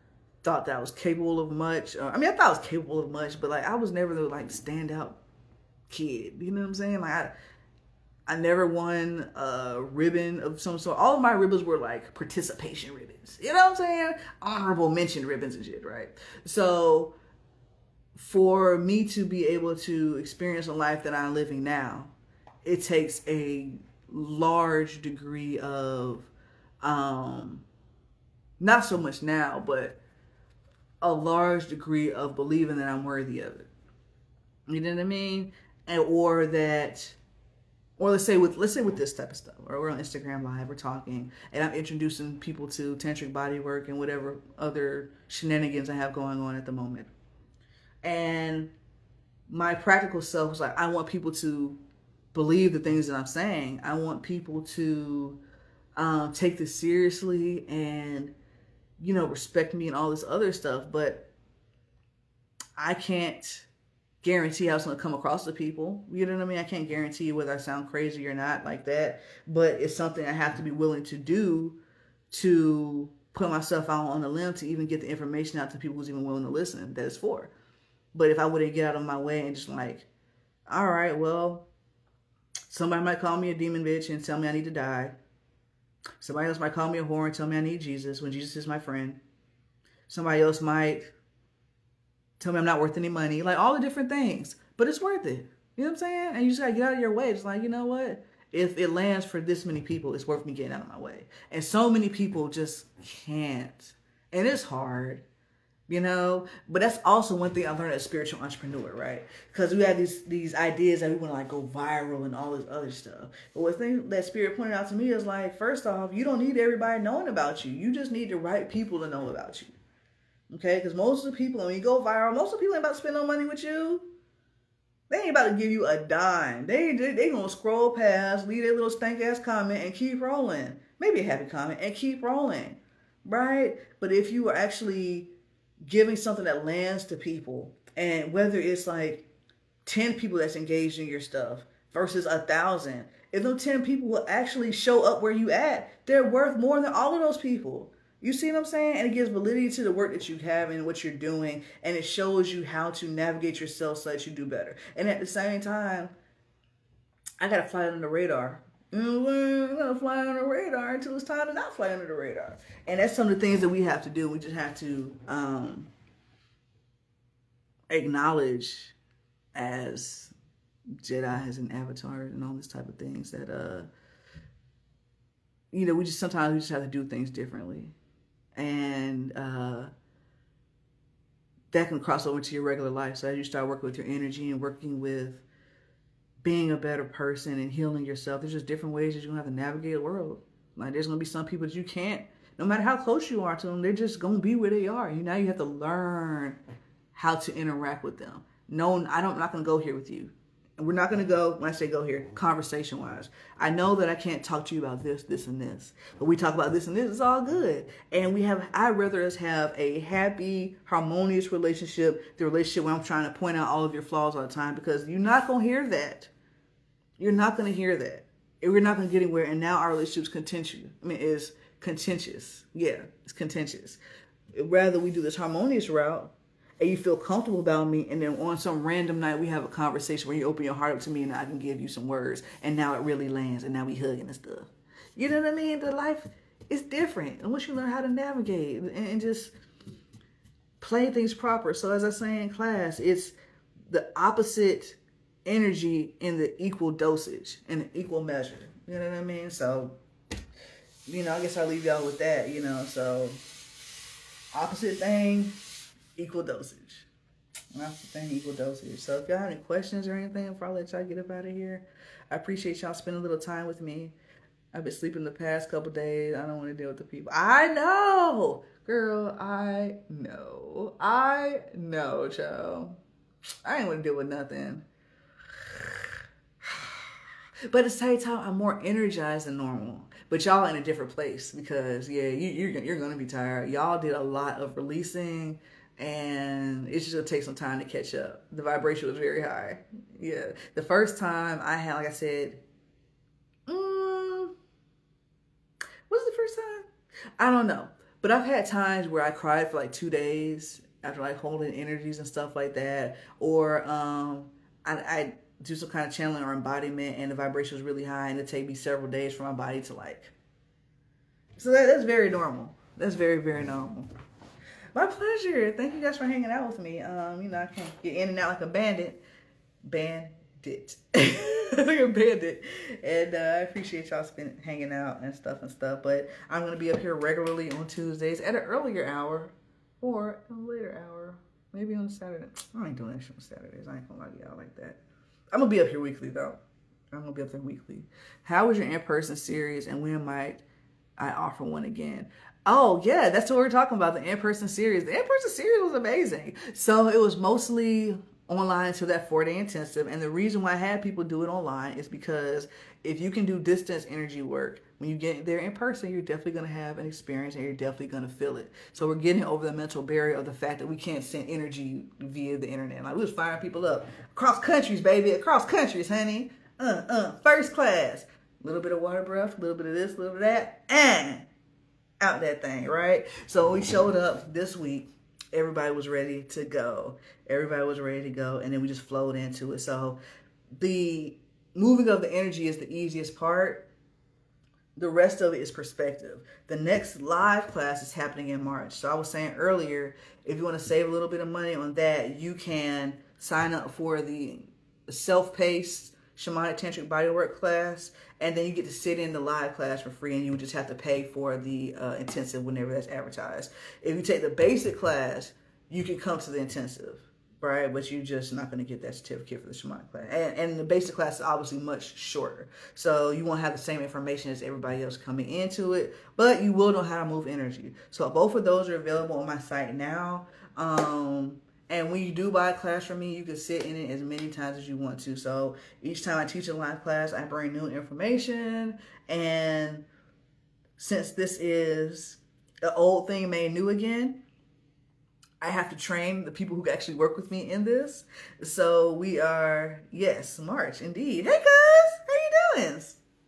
thought that I was capable of much. I mean, I thought I was capable of much, but like I was never the like standout kid. You know what I'm saying? Like I never won a ribbon of some sort. All of my ribbons were like participation ribbons. You know what I'm saying? Honorable mention ribbons and shit, right? So for me to be able to experience a life that I'm living now, it takes a large degree of not so much now, but a large degree of believing that I'm worthy of it. You know what I mean? And or let's say with this type of stuff, or we're on Instagram Live, we're talking, and I'm introducing people to tantric body work and whatever other shenanigans I have going on at the moment. And my practical self was like, I want people to believe the things that I'm saying. I want people to take this seriously and, you know, respect me and all this other stuff. But I can't guarantee how it's going to come across to people. You know what I mean? I can't guarantee whether I sound crazy or not like that. But it's something I have to be willing to do to put myself out on a limb to even get the information out to people who's even willing to listen that it's for. But if I wouldn't get out of my way and just like, all right, well, somebody might call me a demon bitch and tell me I need to die. Somebody else might call me a whore and tell me I need Jesus when Jesus is my friend. Somebody else might tell me I'm not worth any money. Like all the different things. But it's worth it. You know what I'm saying? And you just gotta get out of your way. It's like, you know what? If it lands for this many people, it's worth me getting out of my way. And so many people just can't. And it's hard. You know, but that's also one thing I learned as a spiritual entrepreneur, right? Because we have these ideas that we want to like go viral and all this other stuff. But one thing that Spirit pointed out to me is like, first off, you don't need everybody knowing about you. You just need the right people to know about you. Okay? Because most of the people, when you go viral, most of the people ain't about to spend no money with you. They ain't about to give you a dime. They gonna scroll past, leave their little stank ass comment and keep rolling. Maybe a happy comment and keep rolling, right? But if you are actually giving something that lands to people, and whether it's like 10 people that's engaged in your stuff versus 1,000, if those 10 people will actually show up where you at, they're worth more than all of those people. You see what I'm saying? And it gives validity to the work that you have and what you're doing, and it shows you how to navigate yourself so that you do better. And at the same time, I gotta fly under the radar. I'm gonna fly under the radar until it's time to not fly under the radar. And that's some of the things that we have to do. We just have to acknowledge as Jedis and avatars and all this type of things that you know, we just sometimes have to do things differently. And that can cross over to your regular life. So as you start working with your energy and working with being a better person and healing yourself, there's just different ways that you're going to have to navigate the world. Like there's going to be some people that you can't, no matter how close you are to them, they're just going to be where they are. Now you have to learn how to interact with them. No, I'm not going to go here with you. And we're not going to go, when I say go here, conversation-wise. I know that I can't talk to you about this, this, and this. But we talk about this and this, it's all good. And I'd rather us have a happy, harmonious relationship, the relationship where I'm trying to point out all of your flaws all the time, because you're not going to hear that. You're not going to hear that. And we're not going to get anywhere. And now our relationship's contentious. Is contentious. Yeah, it's contentious. Rather we do this harmonious route, and you feel comfortable about me, and then on some random night we have a conversation where you open your heart up to me and I can give you some words, and now it really lands, and now we hugging and stuff. You know what I mean? The life is different. And once you learn how to navigate and just play things proper. So as I say in class, it's the opposite energy in the equal dosage, in the equal measure. You know what I mean? So, you know, I guess I'll leave y'all with that, you know. So, opposite thing, equal dosage. Opposite thing, equal dosage. So, if y'all have any questions or anything before I let y'all get up out of here, I appreciate y'all spending a little time with me. I've been sleeping the past couple days. I don't want to deal with the people. I know, girl. I know, child. I ain't want to deal with nothing. But at the same time, I'm more energized than normal. But y'all in a different place because yeah, you're gonna be tired. Y'all did a lot of releasing, and it's just gonna take some time to catch up. The vibration was very high. Yeah, the first time I had, like I said, was it the first time? I don't know, but I've had times where I cried for like 2 days after like holding energies and stuff like that, or I do some kind of channeling or embodiment, and the vibration was really high, and it take me several days for my body to like. So that's very normal. That's very, very normal. My pleasure. Thank you guys for hanging out with me. I can't get in and out like a bandit. Like a bandit. And I appreciate y'all hanging out and stuff. But I'm gonna be up here regularly on Tuesdays at an earlier hour or a later hour. Maybe on Saturday. I ain't doing that shit on Saturdays. I ain't gonna lie to y'all like that. I'm gonna be up here weekly though. I'm gonna be up there weekly. How was your in-person series, and when might I offer one again? Oh yeah, that's what we're talking about, the in-person series. The in-person series was amazing. So it was mostly online until that 4-day intensive. And the reason why I had people do it online is because if you can do distance energy work, when you get there in person, you're definitely going to have an experience and you're definitely going to feel it. So we're getting over the mental barrier of the fact that we can't send energy via the internet. Like we was firing people up across countries, baby, across countries, honey. First class. A little bit of water breath, a little bit of this, a little bit of that, and out that thing, right? So we showed up this week. Everybody was ready to go. And then we just flowed into it. So the moving of the energy is the easiest part. The rest of it is perspective. The next live class is happening in March. So I was saying earlier, if you want to save a little bit of money on that, you can sign up for the self-paced shamanic tantric bodywork class, and then you get to sit in the live class for free, and you would just have to pay for the intensive whenever that's advertised. If you take the basic class, you can come to the intensive, right? But you're just not going to get that certificate for the shamanic class. And the basic class is obviously much shorter, so you won't have the same information as everybody else coming into it, but you will know how to move energy. So both of those are available on my site now. And when you do buy a class from me, you can sit in it as many times as you want to. So each time I teach a live class, I bring new information. And since this is an old thing made new again, I have to train the people who actually work with me in this. So we are, yes, March, indeed. Hey, guys, how you doing?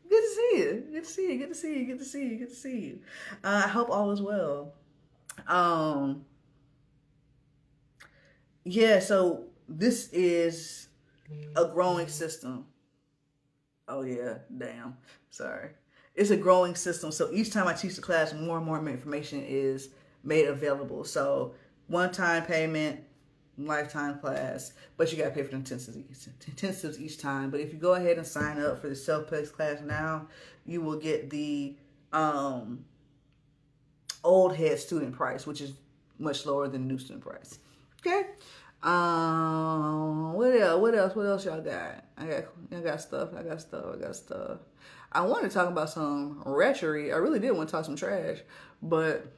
Good to see you. Good to see you. I hope all is well. Yeah, so this is a growing system. Oh yeah, damn. Sorry. It's a growing system. So each time I teach the class, more and more information is made available. So one-time payment, lifetime class, but you got to pay for the intensives each time. But if you go ahead and sign up for the self-paced class now, you will get the old head student price, which is much lower than the new student price. Okay. What else y'all got? I got stuff. I want to talk about some retchery. I really did want to talk some trash, but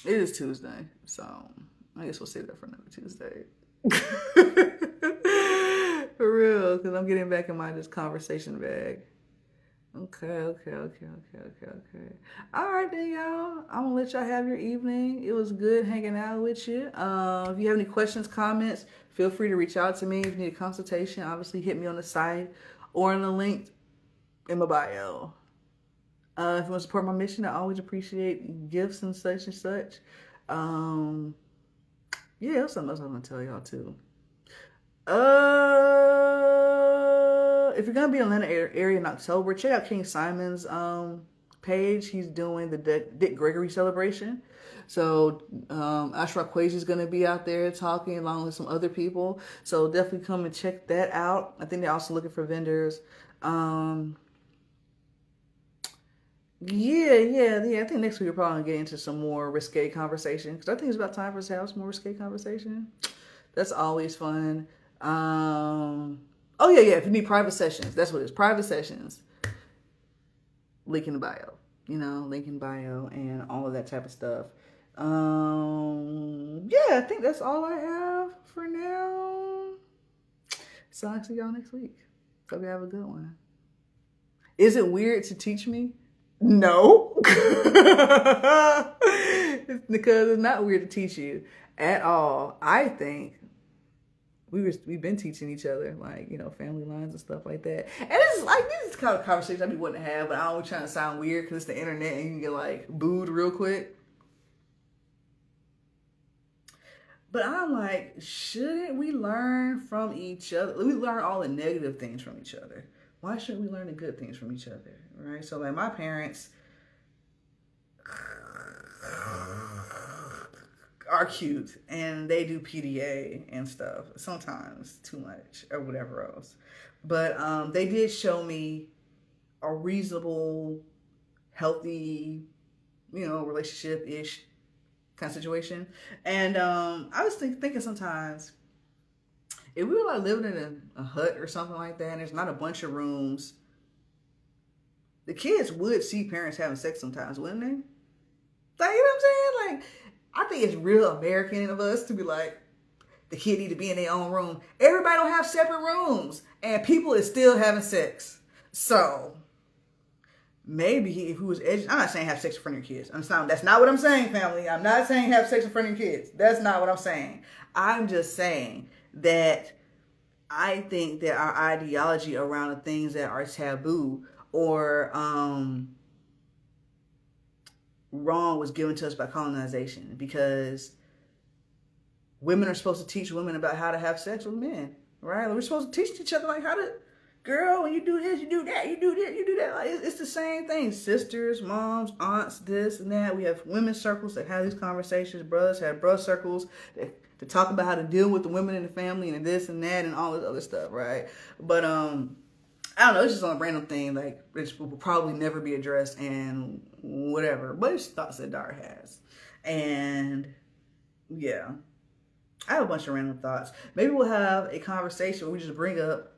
it is Tuesday, so I guess we'll save that for another Tuesday. For real, because I'm getting back in my just conversation bag. Okay. All right then, y'all. I'm gonna let y'all have your evening. It was good hanging out with you. If you have any questions, comments, feel free to reach out to me. If you need a consultation, obviously hit me on the site or in the link in my bio. If you want to support my mission, I always appreciate gifts and such. Yeah, that's something else I'm gonna tell y'all too. If you're gonna be in the Atlanta area in October, check out King Simon's page. He's doing the Dick Gregory celebration. So Ashra Quasi is gonna be out there talking along with some other people. So definitely come and check that out. I think they're also looking for vendors. Yeah. I think next week we're probably gonna get into some more risque conversation, because I think it's about time for us to have some more risque conversation. That's always fun. Oh yeah. If you need private sessions, that's what it is. Private sessions. link in the bio. Link in bio and all of that type of stuff. Yeah, I think that's all I have for now. So I'll see y'all next week. Hope you have a good one. Is it weird to teach me? No. Because it's not weird to teach you at all. I think we've been teaching each other, like, family lines and stuff like that. And this is kind of conversation I be wanting to have, but I always trying to sound weird because it's the internet and you can get like booed real quick. But I'm like, shouldn't we learn from each other? We learn all the negative things from each other. Why shouldn't we learn the good things from each other, right? So like my parents are cute and they do PDA and stuff. Sometimes too much or whatever else. But they did show me a reasonable, healthy, relationship-ish kind of situation. And I was thinking sometimes, if we were like living in a hut or something like that, and there's not a bunch of rooms, the kids would see parents having sex sometimes, wouldn't they? Like, you know what I'm saying? Like, I think it's real American of us to be like, the kid need to be in their own room. Everybody don't have separate rooms, and people is still having sex. So maybe if we was I'm not saying have sex in front of your kids. That's not what I'm saying, family. I'm not saying have sex in front of your kids. That's not what I'm saying. I'm just saying that I think that our ideology around the things that are taboo or wrong was given to us by colonization, because women are supposed to teach women about how to have sex with men, right? We're supposed to teach each other like how to, girl, when you do this, you do that, you do this, you do that. Like, it's the same thing. Sisters, moms, aunts, this and that. We have women's circles that have these conversations. Brothers have brother circles to talk about how to deal with the women in the family and this and that and all this other stuff, right? But I don't know. It's just on a random thing, like, which will probably never be addressed and whatever. But it's thoughts that Dar has, and yeah, I have a bunch of random thoughts. Maybe we'll have a conversation where we just bring up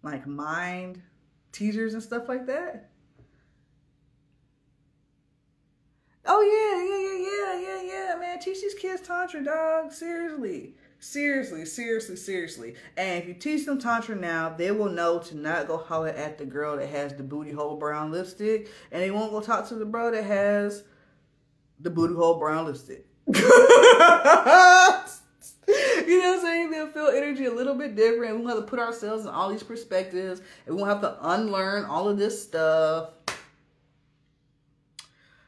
like mind teasers and stuff like that. Oh yeah, man. Teach these kids Tantra, dog. Seriously. And if you teach them Tantra now, they will know to not go holler at the girl that has the booty hole brown lipstick, and they won't go talk to the bro that has the booty hole brown lipstick. You know what I'm saying? They'll feel energy a little bit different. We won't have to put ourselves in all these perspectives, and we won't have to unlearn all of this stuff.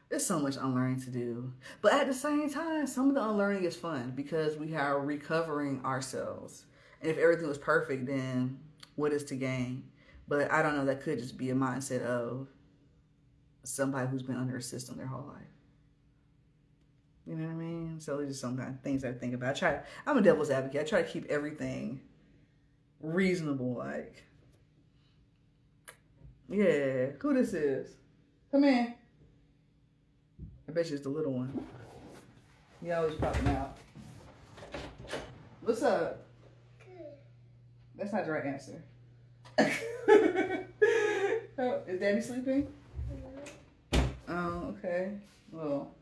There's so much unlearning to do. But at the same time, some of the unlearning is fun because we are recovering ourselves. And if everything was perfect, then what is to gain? But I don't know, that could just be a mindset of somebody who's been under a system their whole life. You know what I mean? So it's just sometimes things I think about. I'm a devil's advocate. I try to keep everything reasonable, like. Yeah, who this is? Come in. I bet you it's the little one. He always popping out. What's up? Good. That's not the right answer. Oh, is Daddy sleeping? Yeah. Oh, okay. Well,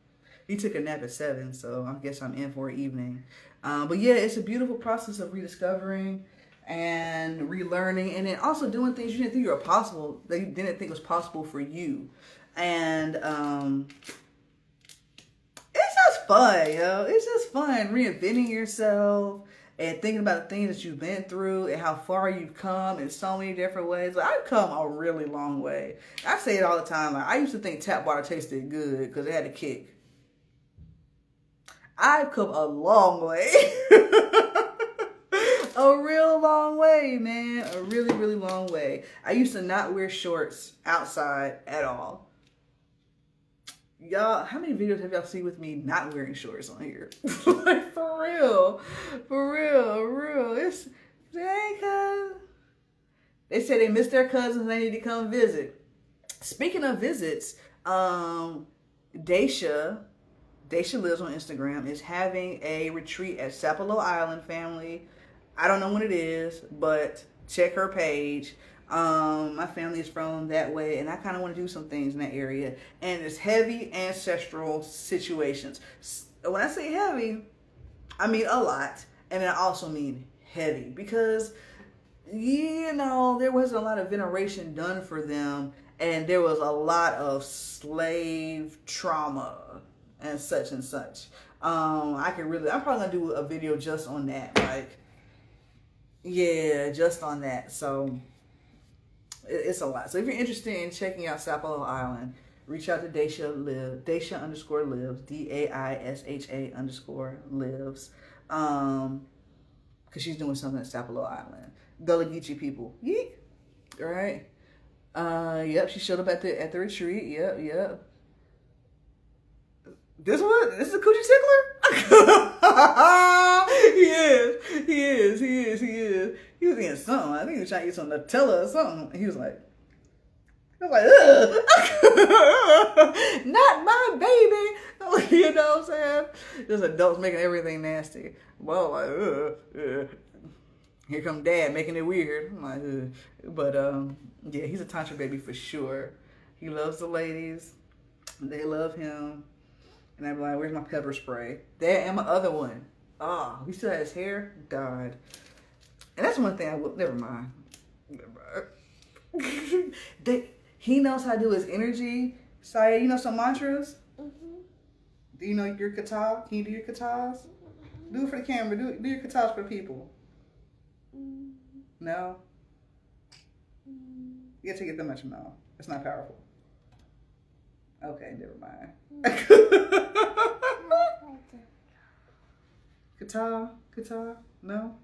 he took a nap at 7, so I guess I'm in for an evening. But yeah, it's a beautiful process of rediscovering and relearning, and then also doing things you didn't think were possible, that you didn't think was possible for you. And it's just fun, yo. It's just fun reinventing yourself and thinking about the things that you've been through and how far you've come in so many different ways. Like, I've come a really long way. I say it all the time. Like, I used to think tap water tasted good because it had a kick. I've come a long way. A real long way, man. A really, really long way. I used to not wear shorts outside at all. Y'all, how many videos have y'all seen with me not wearing shorts on here? Like, for real. It ain't cause they say they miss their cousins, they need to come visit. Speaking of visits, Daisha lives on Instagram, is having a retreat at Sapelo Island, family. I don't know when it is, but check her page. My family is from that way, and I kind of want to do some things in that area. And it's heavy ancestral situations. When I say heavy, I mean a lot, and I also mean heavy because there wasn't a lot of veneration done for them, and there was a lot of slave trauma and such and such. I'm probably gonna do a video just on that, like, yeah, just on that. So it's a lot. So if you're interested in checking out Sapelo Island, reach out to Daisha_lives, DAISHA_lives, because she's doing something at Sapelo Island. Gullah Geechee people, yeet. All right. Yep, she showed up at the retreat. Yep. This is a coochie tickler? He is. He was getting something. I think he was trying to get some Nutella or something. And he was like, ugh. Not my baby. You know what I'm saying? Just adults making everything nasty. Well, like, ugh. Here come dad making it weird. I'm like, ugh. But yeah, he's a Tantric baby for sure. He loves the ladies. They love him. And I'm like, where's my pepper spray? That and my other one. He still has hair? God. And that's one thing I will, never mind. He knows how to do his energy. Saya, you know some mantras? Mm-hmm. Do you know your kata? Can you do your katas? Mm-hmm. Do it for the camera. Do your katas for the people. Mm-hmm. No? Mm-hmm. You gotta take it that much no. It's not powerful. Okay, never mind. Kata? No?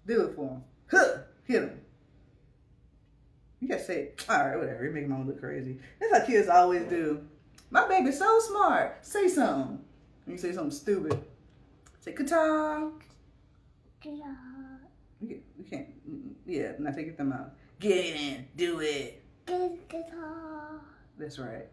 Do it for him. Huh! Hit him. You gotta say it. Alright, whatever. You're making mama look crazy. That's how kids always do. My baby's so smart. Say something. When you say something stupid, say kata. You can't. Yeah, now take them out. Get in. Do it. Kata. That's right.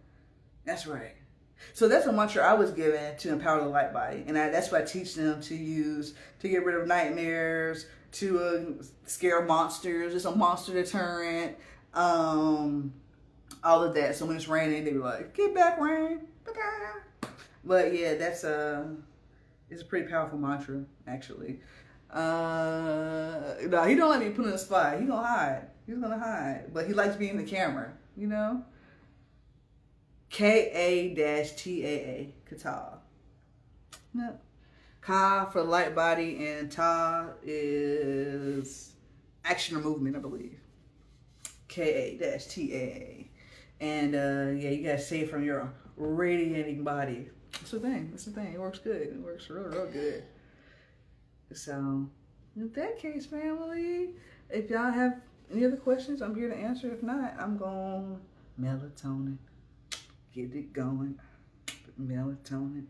So that's a mantra I was given to empower the light body. And that's what I teach them to use to get rid of nightmares, to scare monsters. It's a monster deterrent. All of that. So when it's raining, they be like, get back, rain. But yeah, it's a pretty powerful mantra, actually. No, he don't let me put in a spot. He's gonna hide. But he likes being in the camera, you know? Ka-taa, kata. No. Ka for light body, and ta is action or movement, I believe. Ka-taa. And yeah, you gotta say it from your radiating body. It's the thing. It works good. It works real good. So, in that case, family, if y'all have any other questions, I'm here to answer. If not, I'm going melatonin. Get it going. Melatonin.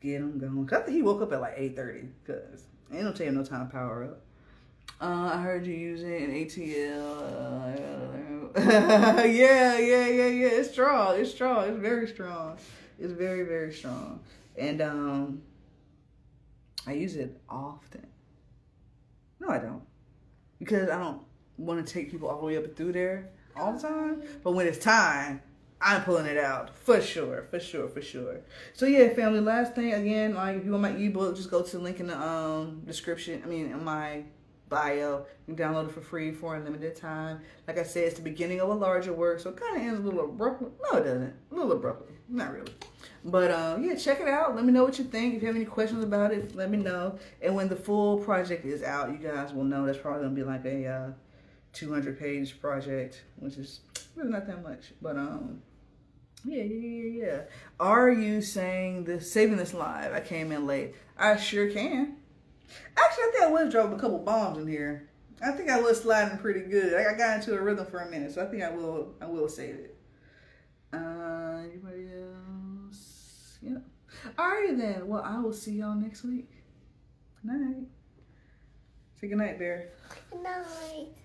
Get him going. Cause I think he woke up at like 8:30. Cause ain't no taking no time to power up. I heard you use it in ATL. Yeah. It's strong. It's very strong. It's very, very strong. And I use it often. No, I don't. Because I don't want to take people all the way up and through there all the time. But when it's time, I'm pulling it out for sure. So yeah, family, last thing again, like if you want my ebook, just go to the link in the description. In my bio. You can download it for free for a limited time. Like I said, it's the beginning of a larger work, so it kind of ends a little abruptly. No, it doesn't. A little abruptly. Not really. But yeah, check it out. Let me know what you think. If you have any questions about it, let me know. And when the full project is out, you guys will know that's probably going to be like a 200-page project, which is really not that much. But yeah. Are you saving this live? I came in late. I sure can. Actually, I think I would drop a couple bombs in here. I think I was sliding pretty good. I got into a rhythm for a minute, so I think I will save it. Anybody else? Yeah. Alrighty then. Well, I will see y'all next week. Good night. Say good night, Bear. Good night.